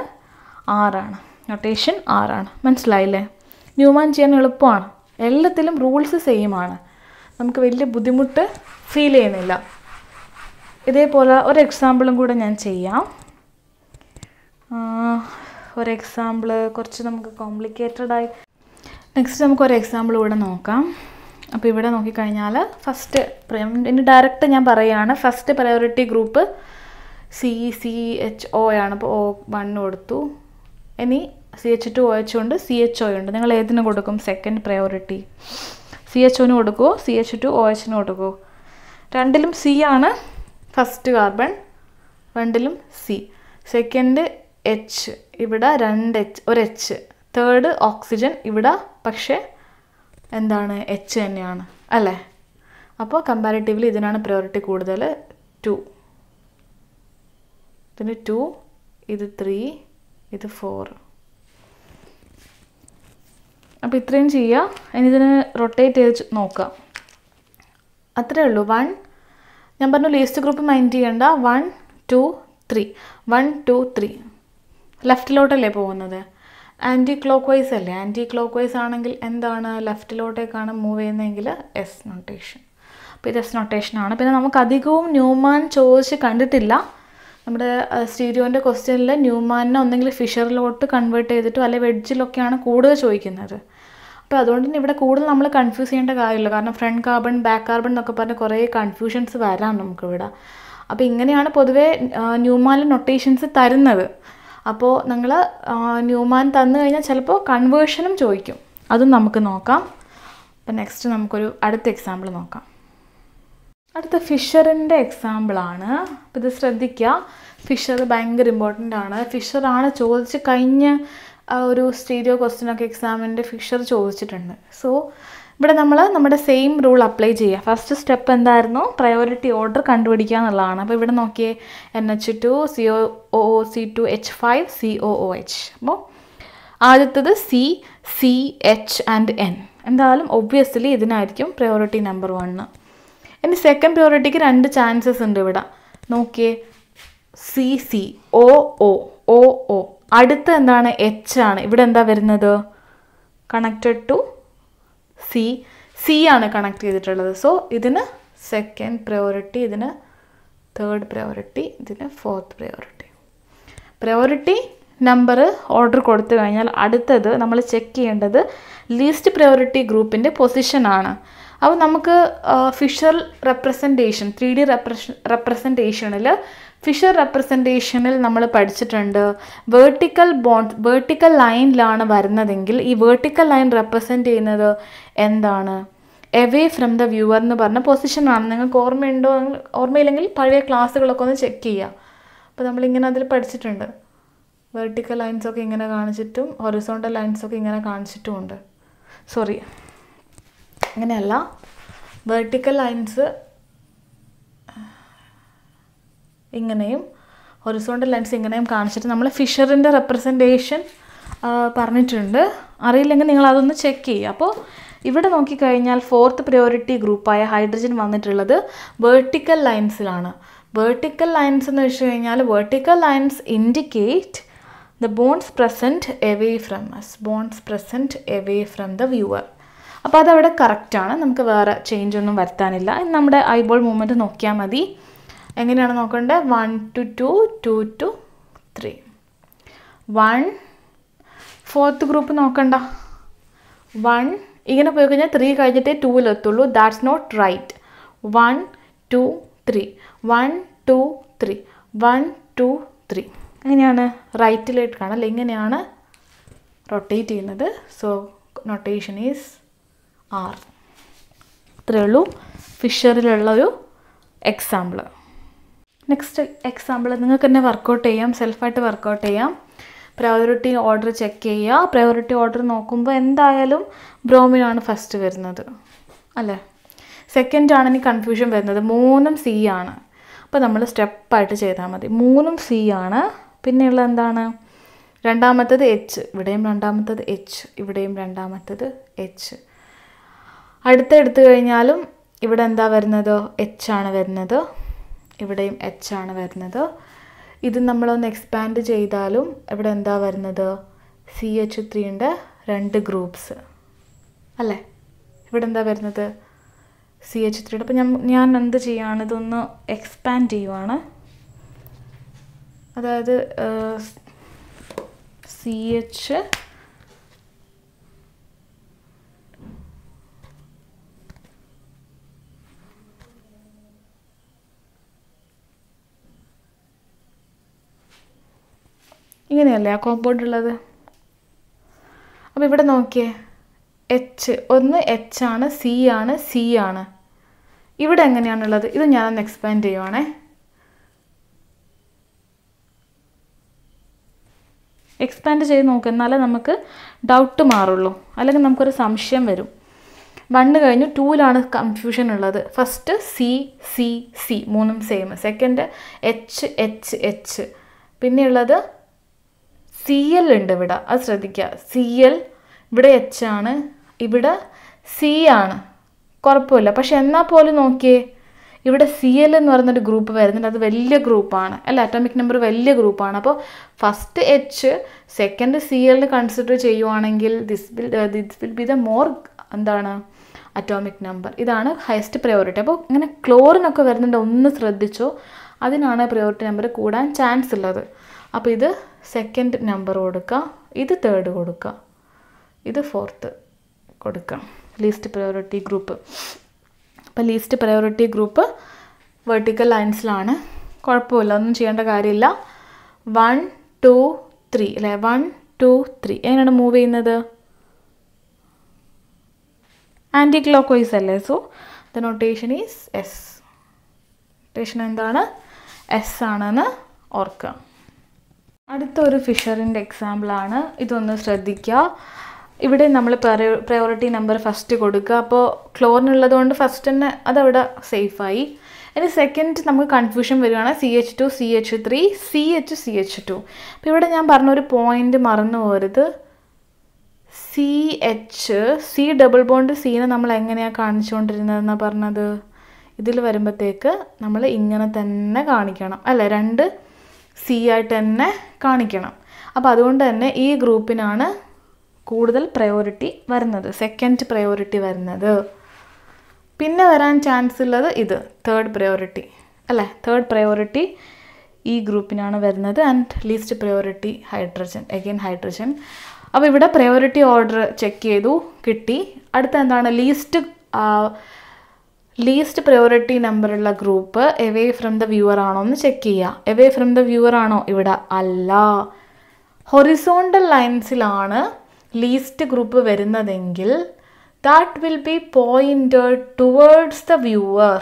R ആണ്. നൊട്ടേഷൻ R ആണ്. മനസ്സിലായില്ലേ? ന്യൂമാൻ ചെയ്യാൻ എളുപ്പമാണ്. എല്ലാത്തിലും റൂൾസ് സെയിം ആണ്. നമുക്ക് വലിയ ബുദ്ധിമുട്ട് ഫീൽ ചെയ്യുന്നില്ല. ഇതേപോലെ ഒരു എക്സാമ്പിളും കൂടെ ഞാൻ ചെയ്യാം. ഒരു എക്സാമ്പിൾ കുറച്ച് നമുക്ക് കോംപ്ലിക്കേറ്റഡ് ആയി. നെക്സ്റ്റ് നമുക്കൊരു എക്സാമ്പിൾ കൂടെ നോക്കാം. അപ്പോൾ ഇവിടെ നോക്കിക്കഴിഞ്ഞാൽ ഫസ്റ്റ് ഇനി ഡയറക്റ്റ് ഞാൻ പറയുകയാണ്. ഫസ്റ്റ് പ്രയോറിറ്റി ഗ്രൂപ്പ് CCHO ആണ്. അപ്പോൾ O1 കൊടുത്തു. ഇനി CH2OH ഉണ്ട്, CHO ഉണ്ട്. നിങ്ങൾ ഏതിന് കൊടുക്കും? Second priority. CHOന് കൊടുക്കുമോ CH2OHന് കൊടുക്കുമോ? രണ്ടിലും C ആണ് ഫസ്റ്റ് കാർബൺ, രണ്ടിലും C. സെക്കൻഡ് H, ഇവിടെ 2 H, ഒരു H. തേർഡ് ഓക്സിജൻ ഇവിടെ, പക്ഷേ എന്താണ്? H തന്നെയാണ് അല്ലേ? അപ്പോൾ കമ്പാരിറ്റീവ്ലി ഇതിനാണ് പ്രയോറിറ്റി കൂടുതൽ. 2, ഇതിന് 2, ഇത് 3, ഇത് 4. അപ്പോൾ ഇത്രയും ചെയ്യുക. ഇനി ഇതിന് റൊട്ടേറ്റ് ചെയ്ത് നോക്കാം. അത്രയേ ഉള്ളൂ. 1 ഞാൻ പറഞ്ഞു ലീസ്റ്റ് ഗ്രൂപ്പ് മൈൻഡ് ചെയ്യേണ്ട. 1 2 3, 1 2 3 ലെഫ്റ്റിലോട്ടല്ലേ പോകുന്നത്? ആൻറ്റി ക്ലോക്ക് വൈസ് അല്ലേ? ആൻറ്റി ക്ലോക്ക് വൈസ് ആണെങ്കിൽ എന്താണ്? ലെഫ്റ്റിലോട്ടേക്കാണ് മൂവ് ചെയ്യുന്നതെങ്കിൽ എസ് നൊട്ടേഷൻ. അപ്പോൾ ഇത് എസ് നൊട്ടേഷനാണ്. പിന്നെ നമുക്ക് അധികവും ന്യൂമാൻ ചോദിച്ച് കണ്ടിട്ടില്ല. നമ്മുടെ സ്റ്റീരിയോൻ്റെ ക്വസ്റ്റ്യനിൽ ന്യൂമാനെ ഒന്നെങ്കിൽ ഫിഷറിലോട്ട് കൺവേർട്ട് ചെയ്തിട്ടോ അല്ലെങ്കിൽ വെഡ്ജിലൊക്കെയാണ് കൂടുതൽ ചോദിക്കുന്നത്. അപ്പോൾ അതുകൊണ്ട് തന്നെ ഇവിടെ കൂടുതൽ നമ്മൾ കൺഫ്യൂസ് ചെയ്യേണ്ട കാര്യമില്ല. കാരണം ഫ്രണ്ട് കാർബൺ ബാക്ക് കാർബൺ എന്നൊക്കെ പറഞ്ഞ് കുറേ കൺഫ്യൂഷൻസ് വരാം നമുക്കിവിടെ. അപ്പോൾ ഇങ്ങനെയാണ് പൊതുവേ ന്യൂമാനിൽ നൊട്ടേഷൻസ് തരുന്നത്. അപ്പോൾ നിങ്ങൾ ന്യൂമാൻ തന്നു കഴിഞ്ഞാൽ ചിലപ്പോൾ കൺവേർഷനും ചോദിക്കും. അതും നമുക്ക് നോക്കാം. അപ്പോൾ നെക്സ്റ്റ് നമുക്കൊരു അടുത്ത എക്സാമ്പിൾ നോക്കാം. അടുത്ത ഫിഷറിൻ്റെ എക്സാമ്പിളാണ്. അപ്പോൾ ഇത് ശ്രദ്ധിക്കുക, ഫിഷർ ഭയങ്കര ഇമ്പോർട്ടൻ്റ് ആണ്. ഫിഷറാണ് ചോദിച്ച് കഴിഞ്ഞ ഒരു സ്റ്റീരിയോ ക്വസ്റ്റ്യനൊക്കെ എക്സാമിൻ്റെ ഫിഷർ ചോദിച്ചിട്ടുണ്ട്. സോ ഇവിടെ നമ്മൾ നമ്മുടെ സെയിം റൂൾ അപ്ലൈ ചെയ്യുക. ഫസ്റ്റ് സ്റ്റെപ്പ് എന്തായിരുന്നു? പ്രയോറിറ്റി ഓർഡർ കണ്ടുപിടിക്കുക എന്നുള്ളതാണ്. അപ്പോൾ ഇവിടെ നോക്കിയേ, NH2 COOC2H5 COOH. അപ്പോൾ ആദ്യത്തത് C, C, H and N. എന്തായാലും ഒബ്വിയസ്ലി ഇതിനായിരിക്കും പ്രയോറിറ്റി നമ്പർ 1. ഇനി സെക്കൻഡ് പ്രയോറിറ്റിക്ക് 2 ചാൻസസ് ഉണ്ട് ഇവിടെ. നോക്കിയേ, CC, OO. അടുത്ത എന്താണ്? H ആണ്. ഇവിടെ എന്താ വരുന്നത്? കണക്റ്റഡ് ടു C ആണ് കണക്ട് ചെയ്തിട്ടുള്ളത്. സോ ഇതിന് സെക്കൻഡ് പ്രയോറിറ്റി, ഇതിന് തേർഡ് പ്രയോറിറ്റി, ഇതിന് fourth priority. Priority number order കൊടുത്തു കഴിഞ്ഞാൽ അടുത്തത് നമ്മൾ ചെക്ക് ചെയ്യേണ്ടത് ലീസ്റ്റ് പ്രയോറിറ്റി ഗ്രൂപ്പിൻ്റെ പൊസിഷനാണ്. അപ്പോൾ നമുക്ക് ഫിഷർ റെപ്രസെൻറ്റേഷൻ 3D റെപ്രസെൻറ്റേഷനിൽ ഫിഷർ റെപ്രസെൻറ്റേഷനിൽ നമ്മൾ പഠിച്ചിട്ടുണ്ട്, വേർട്ടിക്കൽ ലൈനിലാണ് വരുന്നതെങ്കിൽ ഈ വേർട്ടിക്കൽ ലൈൻ റെപ്രസെൻറ്റ് ചെയ്യുന്നത് എന്താണ്? എവേ ഫ്രം ദ വ്യൂവർ എന്ന് പറഞ്ഞ പൊസിഷനാണ്. നിങ്ങൾക്ക് ഓർമ്മയുണ്ടോ? ഓർമ്മയില്ലെങ്കിൽ പഴയ ക്ലാസ്സുകളൊക്കെ ഒന്ന് ചെക്ക് ചെയ്യുക. അപ്പോൾ നമ്മളിങ്ങനെ അതിൽ പഠിച്ചിട്ടുണ്ട്, വെർട്ടിക്കൽ ലൈൻസൊക്കെ ഇങ്ങനെ കാണിച്ചിട്ടും ഹൊറിസോണ്ടൽ ലൈൻസൊക്കെ ഇങ്ങനെ കാണിച്ചിട്ടുമുണ്ട്. സോറി, അങ്ങനെയല്ല, വെർട്ടിക്കൽ ലൈൻസ് ഇങ്ങനെയും ഹൊറിസോണ്ടൽ ലൈൻസ് ഇങ്ങനെയും കാണിച്ചിട്ട് നമ്മൾ ഫിഷറിൻ്റെ റെപ്രസെൻറ്റേഷൻ പറഞ്ഞിട്ടുണ്ട്. അറിയില്ലെങ്കിൽ നിങ്ങൾ അതൊന്ന് ചെക്ക് ചെയ്യുക. അപ്പോൾ ഇവിടെ നോക്കിക്കഴിഞ്ഞാൽ ഫോർത്ത് പ്രയോറിറ്റി ഗ്രൂപ്പായ ഹൈഡ്രജൻ വന്നിട്ടുള്ളത് വേർട്ടിക്കൽ ലൈൻസിലാണ്. വേർട്ടിക്കൽ ലൈൻസ് എന്ന് വെച്ച് കഴിഞ്ഞാൽ vertical lines indicate the bonds present away from us, bonds present away from the viewer. അപ്പോൾ അതവിടെ കറക്റ്റാണ്, നമുക്ക് വേറെ ചേഞ്ച് ഒന്നും വരുത്താനില്ല. നമ്മുടെ ഐബോൾ മൂവ്മെൻറ്റ് നോക്കിയാൽ മതി. എങ്ങനെയാണ് നോക്കേണ്ടത്? 1 to 2, 2 to 3. 1 ഫോർത്ത് ഗ്രൂപ്പ് നോക്കണ്ട. 1 ഇങ്ങനെ പോയി കഴിഞ്ഞാൽ 3 കഴിഞ്ഞിട്ടേ 2-ലെത്തുള്ളൂ. That's not right. 1 2 3, 1 2 3, 1 2 3. എങ്ങനെയാണ്? റൈറ്റിലേക്ക് കാണാം, ഇങ്ങനെയാണ് റൊട്ടേറ്റ് ചെയ്യുന്നത്. So notation is R. ഇത്രയേ ഉള്ളൂ ഫിഷറിലുള്ളൊരു എക്സാമ്പിൾ. നെക്സ്റ്റ് എക്സാമ്പിൾ നിങ്ങൾക്ക് തന്നെ വർക്കൗട്ട് ചെയ്യാം, സെൽഫായിട്ട് വർക്കൗട്ട് ചെയ്യാം. പ്രയോറിറ്റി ഓർഡർ ചെക്ക് ചെയ്യുക. പ്രയോറിറ്റി ഓർഡർ നോക്കുമ്പോൾ എന്തായാലും ബ്രോമിനാണ് ഫസ്റ്റ് വരുന്നത്, അല്ലേ? സെക്കൻഡ് ആണ് ഇനി കൺഫ്യൂഷൻ വരുന്നത്. 3 C ആണ്. അപ്പോൾ നമ്മൾ സ്റ്റെപ്പായിട്ട് ചെയ്താൽ മതി. 3 C ആണ്. പിന്നെയുള്ള എന്താണ്? രണ്ടാമത്തത് H. ഇവിടെയും രണ്ടാമത്തത് H, ഇവിടെയും രണ്ടാമത്തത് H. അടുത്ത എടുത്തു കഴിഞ്ഞാലും ഇവിടെ എന്താ വരുന്നത്? H ആണ് വരുന്നത്. ഇവിടെയും H ആണ് വരുന്നത്. ഇത് നമ്മളൊന്ന് എക്സ്പാൻഡ് ചെയ്താലും ഇവിടെ എന്താ വരുന്നത്? CH3ൻ്റെ 2 ഗ്രൂപ്പ്സ്, അല്ലേ? ഇവിടെ എന്താ വരുന്നത്? CH3. അപ്പോൾ ഞാൻ എന്ത് ചെയ്യുകയാണ്? ഇതൊന്ന് എക്സ്പാൻഡ് ചെയ്യുവാണ്. അതായത് CH ഇങ്ങനെയല്ലേ ആ കോമ്പൗണ്ട് ഉള്ളത്? അപ്പോൾ ഇവിടെ നോക്കിയേ, ഒന്ന് H ആണ്, C ആണ്, C ആണ്. ഇവിടെ എങ്ങനെയാണുള്ളത്? ഇത് ഞാനൊന്ന് എക്സ്പാൻഡ് ചെയ്യുവാണേ. എക്സ്പാൻഡ് ചെയ്ത് നോക്കുക, എന്നാലേ നമുക്ക് ഡൗട്ട് മാറുള്ളൂ, അല്ലെങ്കിൽ നമുക്കൊരു സംശയം വരും. 1 കഴിഞ്ഞു, 2ലാണ് കൺഫ്യൂഷൻ ഉള്ളത്. First C 3 same. Second H. പിന്നെയുള്ളത് CL ഉണ്ട് ഇവിടെ, അത് ശ്രദ്ധിക്കുക. CL ഇവിടെ H ആണ്, ഇവിടെ C ആണ്. കുഴപ്പമില്ല. പക്ഷെ എന്നാൽ പോലും നോക്കിയേ, ഇവിടെ CL എന്ന് പറയുന്നൊരു ഗ്രൂപ്പ് വരുന്നുണ്ട്. അത് വലിയ ഗ്രൂപ്പാണ്, അല്ല? അറ്റോമിക് നമ്പർ വലിയ ഗ്രൂപ്പാണ്. അപ്പോൾ first H, second CL consider ചെയ്യുവാണെങ്കിൽ this will be the more എന്താണ് അറ്റോമിക് നമ്പർ. ഇതാണ് ഹയസ്റ്റ് പ്രയോറിറ്റി. അപ്പോൾ ഇങ്ങനെ ക്ലോറിനൊക്കെ വരുന്നുണ്ട്, ഒന്ന് ശ്രദ്ധിച്ചോ. അതിനാണ് പ്രയോറിറ്റി നമ്പർ കൂടാൻ ചാൻസ് ഉള്ളത്. അപ്പോൾ ഇത് സെക്കൻഡ് നമ്പർ കൊടുക്കുക, ഇത് തേർഡ് കൊടുക്കുക, ഇത് ഫോർത്ത് കൊടുക്കുക. Least priority group. അപ്പോൾ ലീസ്റ്റ് പ്രയോറിറ്റി ഗ്രൂപ്പ് വെർട്ടിക്കൽ ലൈൻസിലാണ്. കുഴപ്പമില്ല, ഒന്നും ചെയ്യേണ്ട കാര്യമില്ല. 1 2 3 അല്ലേ? 1 2 3 എങ്ങനെയാണ് മൂവ് ചെയ്യുന്നത്? ആൻറ്റി ക്ലോക്ക് വൈസ് അല്ലേ. So the notation is S. Notation എന്താണ്? എസ് ആണെന്ന് ഓർക്കുക. അടുത്തൊരു ഫിഷറിൻ്റെ എക്സാമ്പിളാണ്. ഇതൊന്ന് ശ്രദ്ധിക്കുക. ഇവിടെ നമ്മൾ പ്രയോറിറ്റി നമ്പർ ഫസ്റ്റ് കൊടുക്കുക. അപ്പോൾ ക്ലോറിനുള്ളത് കൊണ്ട് ഫസ്റ്റ് തന്നെ അതവിടെ സേഫായി. ഇനി സെക്കൻഡ് നമുക്ക് കൺഫ്യൂഷൻ വരികയാണ് CH2 CH3 CH CH2. അപ്പോൾ ഇവിടെ ഞാൻ പറഞ്ഞൊരു പോയിൻ്റ് മറന്നു പോരുത്. C ഡബിൾ ബോണ്ട് സീനെ നമ്മൾ എങ്ങനെയാണ് കാണിച്ചുകൊണ്ടിരുന്നതെന്നാണ് പറഞ്ഞത്. ഇതിൽ വരുമ്പോഴത്തേക്ക് നമ്മൾ ഇങ്ങനെ തന്നെ കാണിക്കണം അല്ലേ, 2 C ആയിട്ട് തന്നെ കാണിക്കണം. അപ്പോൾ അതുകൊണ്ട് തന്നെ ഈ ഗ്രൂപ്പിനാണ് കൂടുതൽ പ്രയോറിറ്റി വരുന്നത്, സെക്കൻഡ് പ്രയോറിറ്റി വരുന്നത്. പിന്നെ വരാൻ ചാൻസ് ഉള്ളത് ഇത് തേർഡ് പ്രയോറിറ്റി അല്ലേ. തേർഡ് പ്രയോറിറ്റി ഈ ഗ്രൂപ്പിനാണ് വരുന്നത്. And least priority hydrogen, again hydrogen. അപ്പോൾ ഇവിടെ പ്രയോറിറ്റി ഓർഡർ ചെക്ക് ചെയ്തു, കിട്ടി. അടുത്ത എന്താണ്? ലീസ്റ്റ് പ്രയോറിറ്റി നമ്പറുള്ള group away from the viewer ആണോ എന്ന് ചെക്ക് ചെയ്യുക. എവേ ഫ്രം ദ വ്യൂവർ ആണോ? ഇവിടെ അല്ല. ഹൊറിസോണ്ടൽ ലൈൻസിലാണ് ലീസ്റ്റ് ഗ്രൂപ്പ് വരുന്നതെങ്കിൽ that will B pointed towards the viewer.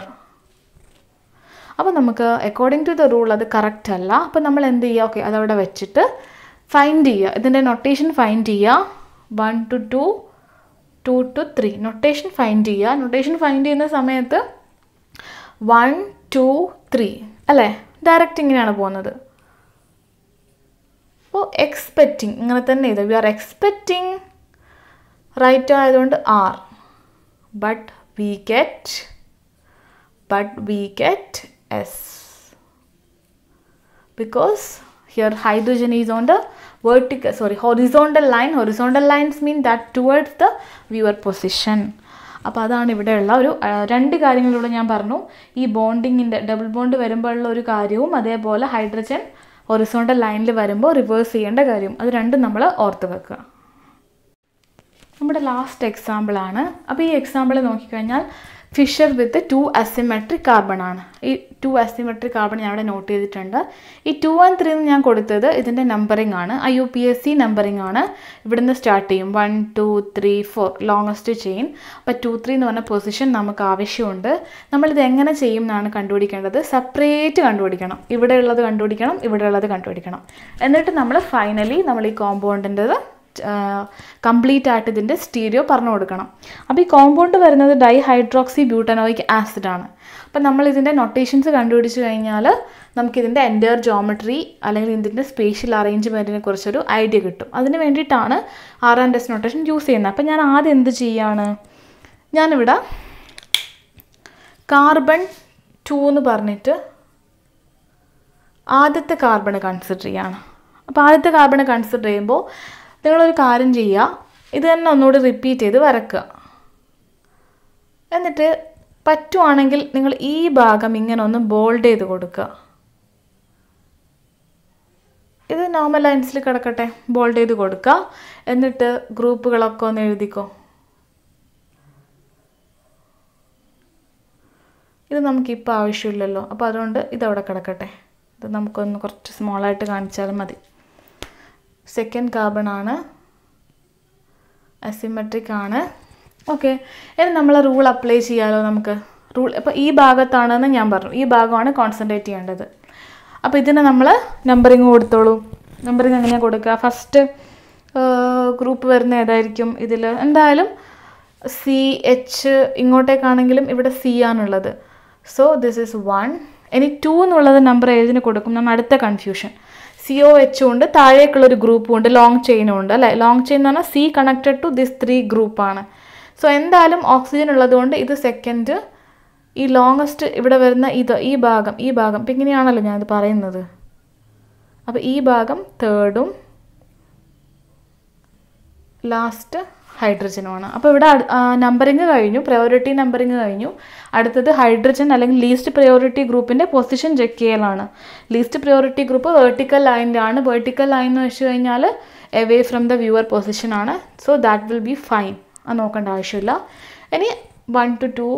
അപ്പോൾ നമുക്ക് അക്കോർഡിംഗ് ടു ദ റൂൾ അത് കറക്റ്റ് അല്ല. അപ്പോൾ നമ്മൾ എന്ത് ചെയ്യുക? ഓക്കെ, അതവിടെ വെച്ചിട്ട് ഫൈൻഡ് ചെയ്യുക. ഇതിൻ്റെ നൊട്ടേഷൻ ഫൈൻഡ് ചെയ്യുക. 1 to 2, 2 to 3 നൊട്ടേഷൻ ഫൈൻഡ് ചെയ്യുക. നൊട്ടേഷൻ ഫൈൻഡ് ചെയ്യുന്ന സമയത്ത് 1 2 3 അല്ലേ, ഡയറക്റ്റ് ഇങ്ങനെയാണ് പോകുന്നത്. അപ്പോൾ എക്സ്പെക്റ്റിംഗ് ഇങ്ങനെ തന്നെ ഇത്. വി ആർ എക്സ്പെക്റ്റിംഗ് റൈറ്റ് ആയതുകൊണ്ട് R, but we get S because here hydrogen is on the horizontal line. Horizontal lines mean that towards the viewer position. അപ്പോൾ അതാണ് ഇവിടെയുള്ള ഒരു 2 കാര്യങ്ങളിലൂടെ ഞാൻ പറഞ്ഞു. ഈ ബോണ്ടിങ്ങിൻ്റെ ഡബിൾ ബോണ്ട് വരുമ്പോഴുള്ള ഒരു കാര്യവും അതേപോലെ ഹൈഡ്രജൻ ഹൊറിസോണ്ടൽ ലൈനിൽ വരുമ്പോൾ റിവേഴ്സ് ചെയ്യേണ്ട കാര്യം, അത് രണ്ടും നമ്മൾ ഓർത്ത് വെക്കുക. നമ്മുടെ ലാസ്റ്റ് എക്സാമ്പിളാണ്. അപ്പോൾ ഈ എക്സാമ്പിൾ നോക്കിക്കഴിഞ്ഞാൽ ഫിഷർ വിത്ത് 2 അസിമെട്രിക് കാർബൺ ആണ്. ഈ 2 അസിമെട്രിക് കാർബൺ ഞാൻ ഇവിടെ നോട്ട് ചെയ്തിട്ടുണ്ട്. ഈ 2 and 3 ഞാൻ കൊടുത്തത് ഇതിൻ്റെ നമ്പറിംഗ് ആണ്, IUPAC നമ്പറിംഗ് ആണ്. ഇവിടുന്ന് സ്റ്റാർട്ട് ചെയ്യും 1 2 3 4 ലോങ്ങസ്റ്റ് ചെയിൻ. അപ്പോൾ 2 3 എന്ന് പറഞ്ഞ പൊസിഷൻ നമുക്ക് ആവശ്യമുണ്ട്. നമ്മളിത് എങ്ങനെ ചെയ്യും എന്നാണ് കണ്ടുപിടിക്കേണ്ടത്. സെപ്പറേറ്റ് കണ്ടുപിടിക്കണം. ഇവിടെയുള്ളത് കണ്ടുപിടിക്കണം, ഇവിടെയുള്ളത് കണ്ടുപിടിക്കണം. എന്നിട്ട് നമ്മൾ ഫൈനലി നമ്മൾ ഈ കോമ്പൗണ്ടിൻ്റെത് കംപ്ലീറ്റ് ആയിട്ട് ഇതിൻ്റെ സ്റ്റീരിയോ പറഞ്ഞു കൊടുക്കണം. അപ്പോൾ ഈ കോമ്പൗണ്ട് വരുന്നത് ഡൈഹൈഡ്രോക്സി ബ്യൂട്ടനോയിക് ആസിഡ് ആണ്. അപ്പം നമ്മൾ ഇതിൻ്റെ നൊട്ടേഷൻസ് കണ്ടുപിടിച്ച് കഴിഞ്ഞാൽ നമുക്കിതിൻ്റെ എൻ്റയർ ജോമെട്രി അല്ലെങ്കിൽ ഇതിൻ്റെ സ്പേഷ്യൽ അറേഞ്ച്മെൻറ്റിനെ കുറിച്ചൊരു ഐഡിയ കിട്ടും. അതിന് വേണ്ടിയിട്ടാണ് R&S നൊട്ടേഷൻ യൂസ് ചെയ്യുന്നത്. അപ്പം ഞാൻ ആദ്യം എന്ത് ചെയ്യാണ്? ഞാനിവിടെ കാർബൺ 2 എന്ന് പറഞ്ഞിട്ട് ആദ്യത്തെ കാർബൺ കൺസിഡർ ചെയ്യാണ്. അപ്പോൾ ആദ്യത്തെ കാർബൺ കൺസിഡർ ചെയ്യുമ്പോൾ നിങ്ങളൊരു കാര്യം ചെയ്യുക, ഇത് തന്നെ ഒന്നുകൂടി റിപ്പീറ്റ് ചെയ്ത് വരക്കുക. എന്നിട്ട് പറ്റുവാണെങ്കിൽ നിങ്ങൾ ഈ ഭാഗം ഇങ്ങനെ ഒന്ന് ബോൾഡ് ചെയ്ത് കൊടുക്കുക. ഇത് നോർമൽ ലൈൻസിൽ കിടക്കട്ടെ, ബോൾഡ് ചെയ്ത് കൊടുക്കുക. എന്നിട്ട് ഗ്രൂപ്പുകളൊക്കെ ഒന്ന് എഴുതിക്കോ. ഇത് നമുക്കിപ്പോൾ ആവശ്യമില്ലല്ലോ, അപ്പോൾ അതുകൊണ്ട് ഇതവിടെ കിടക്കട്ടെ. ഇത് നമുക്കൊന്ന് കുറച്ച് സ്മോളായിട്ട് കാണിച്ചാലും മതി. സെക്കൻഡ് കാർബൺ ആണ്, അസിമെട്രിക് ആണ്. ഓക്കെ, ഇനി നമ്മൾ റൂൾ അപ്ലൈ ചെയ്യാമല്ലോ. നമുക്ക് റൂൾ ഇപ്പോൾ ഈ ഭാഗത്താണെന്ന് ഞാൻ പറഞ്ഞു, ഈ ഭാഗമാണ് കോൺസെൻട്രേറ്റ് ചെയ്യേണ്ടത്. അപ്പോൾ ഇതിന് നമ്മൾ നമ്പറിങ് കൊടുത്തോളൂ. നമ്പറിങ് എങ്ങനെയാണ് കൊടുക്കുക? ഫസ്റ്റ് ഗ്രൂപ്പ് വരുന്ന ഏതായിരിക്കും? ഇതിൽ എന്തായാലും CH ഇങ്ങോട്ടേക്കാണെങ്കിലും ഇവിടെ C ആണുള്ളത്. So this is 1. ഇനി 2 എന്നുള്ളത് നമ്പർ ഏതിന് കൊടുക്കും? നമ്മൾ അടുത്ത കൺഫ്യൂഷൻ. COH ഉണ്ട്, താഴേക്കുള്ളൊരു ഗ്രൂപ്പും ഉണ്ട്, ലോങ് ചെയിനും ഉണ്ട് അല്ലേ. ലോങ് ചെയിൻ എന്ന് പറഞ്ഞാൽ C കണക്റ്റഡ് ടു ദിസ് 3 ഗ്രൂപ്പാണ്. സോ എന്തായാലും ഓക്സിജൻ ഉള്ളതുകൊണ്ട് ഇത് സെക്കൻഡ്. ഈ ലോങ്ങസ്റ്റ് ഇവിടെ വരുന്ന ഈ ഭാഗം ഇപ്പം ഇങ്ങനെയാണല്ലോ ഞാനിത് പറയുന്നത്. അപ്പോൾ ഈ ഭാഗം തേർഡും ലാസ്റ്റ് ഹൈഡ്രജനുമാണ്. അപ്പോൾ ഇവിടെ നമ്പറിങ് കഴിഞ്ഞു, പ്രയോറിറ്റി നമ്പറിങ് കഴിഞ്ഞു. അടുത്തത് ഹൈഡ്രജൻ അല്ലെങ്കിൽ ലീസ്റ്റ് പ്രയോറിറ്റി ഗ്രൂപ്പിൻ്റെ പൊസിഷൻ ചെക്ക് ചെയ്യലാണ്. ലീസ്റ്റ് പ്രയോറിറ്റി ഗ്രൂപ്പ് വെർട്ടിക്കൽ ലൈനിലാണ്. വെർട്ടിക്കൽ ലൈൻ എന്ന് വെച്ച് കഴിഞ്ഞാൽ away from the viewer position ആണ്. So that will be fine. അത് നോക്കേണ്ട ആവശ്യമില്ല. ഇനി 1 to 2,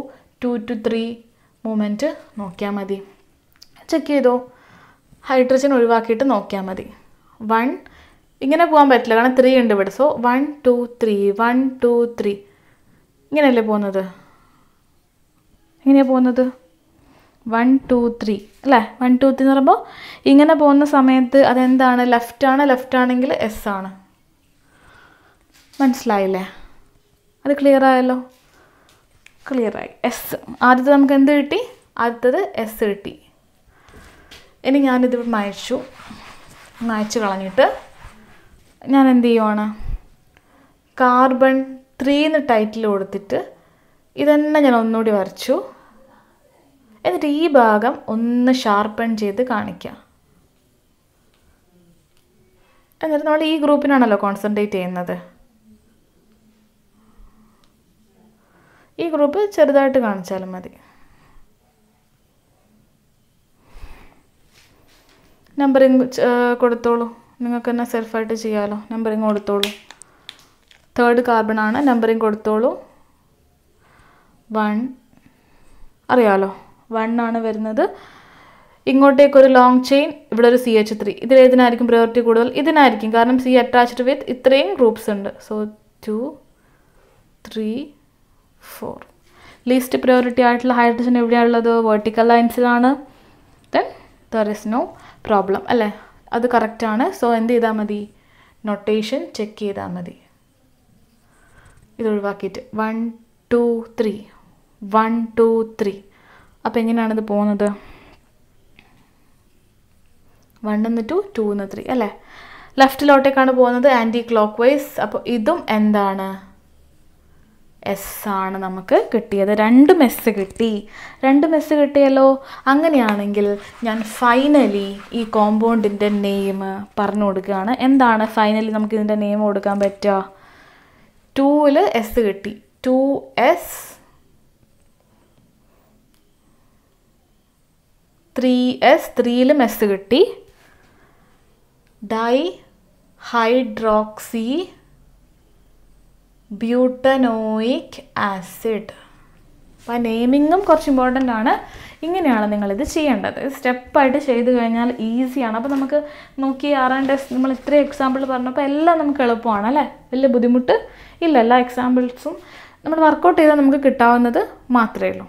2 to 3 മൂവ്മെൻറ്റ് നോക്കിയാൽ മതി. ചെക്ക് ചെയ്തോ, ഹൈഡ്രജൻ ഒഴിവാക്കിയിട്ട് നോക്കിയാൽ മതി. 1 ഇങ്ങനെ പോകാൻ പറ്റില്ല, കാരണം 3 ഉണ്ട് ഇവിടെ. സോ 1 2 3 1 2 3 ഇങ്ങനെയല്ലേ പോകുന്നത്? എങ്ങനെയാണ് പോകുന്നത്? 1 2 3 അല്ലേ? 1 2 3 എന്ന് പറയുമ്പോൾ ഇങ്ങനെ പോകുന്ന സമയത്ത് അതെന്താണ്? ലെഫ്റ്റാണ്. ലെഫ്റ്റ് ആണെങ്കിൽ എസ് ആണ്. മനസ്സിലായില്ലേ? അത് ക്ലിയർ ആയല്ലോ? ക്ലിയറായി. എസ് ആദ്യത്തെ നമുക്ക് എന്ത് കിട്ടി? ആദ്യത്തത് എസ് കിട്ടി. ഇനി ഞാനിത് മായ്ച്ചു കളഞ്ഞിട്ട് ഞാൻ എന്ത് ചെയ്യുവാണ്? കാർബൺ 3 എന്ന് ടൈറ്റിൽ കൊടുത്തിട്ട് ഇതന്നെ ഞാൻ ഒന്നുകൂടി വരച്ചു. എന്നിട്ട് ഈ ഭാഗം ഒന്ന് ഷാർപ്പൺ ചെയ്ത് കാണിക്കാം. എന്നിട്ട് നമ്മൾ ഈ ഗ്രൂപ്പിനാണല്ലോ കോൺസെൻട്രേറ്റ് ചെയ്യുന്നത്. ഈ ഗ്രൂപ്പ് ചെറുതായിട്ട് കാണിച്ചാലും മതി. നമ്പറിങ് കൊടുത്തോളൂ. നിങ്ങൾക്ക് തന്നെ സെൽഫായിട്ട് ചെയ്യാമല്ലോ. നമ്പറിങ് കൊടുത്തോളൂ. 3rd കാർബൺ ആണ്. നമ്പറിങ് കൊടുത്തോളൂ. 1 അറിയാമല്ലോ, 1 ആണ് വരുന്നത്. ഇങ്ങോട്ടേക്കൊരു ലോങ് ചെയിൻ, ഇവിടെ ഒരു CH3. ഇതിലേതിനായിരിക്കും പ്രയോറിറ്റി കൂടുതൽ? ഇതിനായിരിക്കും. കാരണം C അറ്റാച്ച്ഡ് വിത്ത് ഇത്രയും ഗ്രൂപ്പ്സ് ഉണ്ട്. സോ 2 3 4. ലീസ്റ്റ് പ്രയോറിറ്റി ആയിട്ടുള്ള ഹൈഡ്രജൻ എവിടെയാണുള്ളത്? വെർട്ടിക്കൽ ലൈൻസിലാണ്. Then there is no problem അല്ലേ? അത് കറക്റ്റാണ്. സോ എന്ത് ചെയ്താൽ മതി? നൊട്ടേഷൻ ചെക്ക് ചെയ്താൽ മതി. ഇത് ഒഴിവാക്കിയിട്ട് 1 2 3 1 2 3. അപ്പോൾ എങ്ങനെയാണിത് പോകുന്നത്? 1 എന്ന് 2 2 എന്ന് 3 അല്ലേ? ലെഫ്റ്റിലോട്ടേക്കാണ് പോകുന്നത്, ആൻറ്റി ക്ലോക്ക് വൈസ്. അപ്പോൾ ഇതും എന്താണ്? എസ് ആണ് നമുക്ക് കിട്ടിയത്. 2 മെസ്സ് കിട്ടി. 2 മെസ്സ് കിട്ടിയല്ലോ. അങ്ങനെയാണെങ്കിൽ ഞാൻ ഫൈനലി ഈ കോമ്പൗണ്ടിൻ്റെ നെയിം പറഞ്ഞു കൊടുക്കുകയാണ്. എന്താണ് ഫൈനലി നമുക്ക് ഇതിൻ്റെ നെയിം കൊടുക്കാൻ പറ്റുക? 2ൽ എസ് കിട്ടി. 2S 3S 3ലും എസ് കിട്ടി. Dihydroxy butanoic acid. അപ്പോൾ നെയിമിങ്ങും കുറച്ച് ഇമ്പോർട്ടൻ്റ് ആണ്. ഇങ്ങനെയാണ് നിങ്ങളിത് ചെയ്യേണ്ടത്. സ്റ്റെപ്പായിട്ട് ചെയ്ത് കഴിഞ്ഞാൽ ഈസിയാണ്. അപ്പോൾ നമുക്ക് നോക്കി R&S നമ്മൾ ഇത്രയും എക്സാമ്പിൾ പറഞ്ഞപ്പോൾ എല്ലാം നമുക്ക് എളുപ്പമാണ് അല്ലേ? വലിയ ബുദ്ധിമുട്ട് ഇല്ല. എല്ലാ എക്സാമ്പിൾസും നമ്മൾ വർക്കൗട്ട് ചെയ്താൽ നമുക്ക് കിട്ടാവുന്നത് മാത്രമേ ഉള്ളൂ.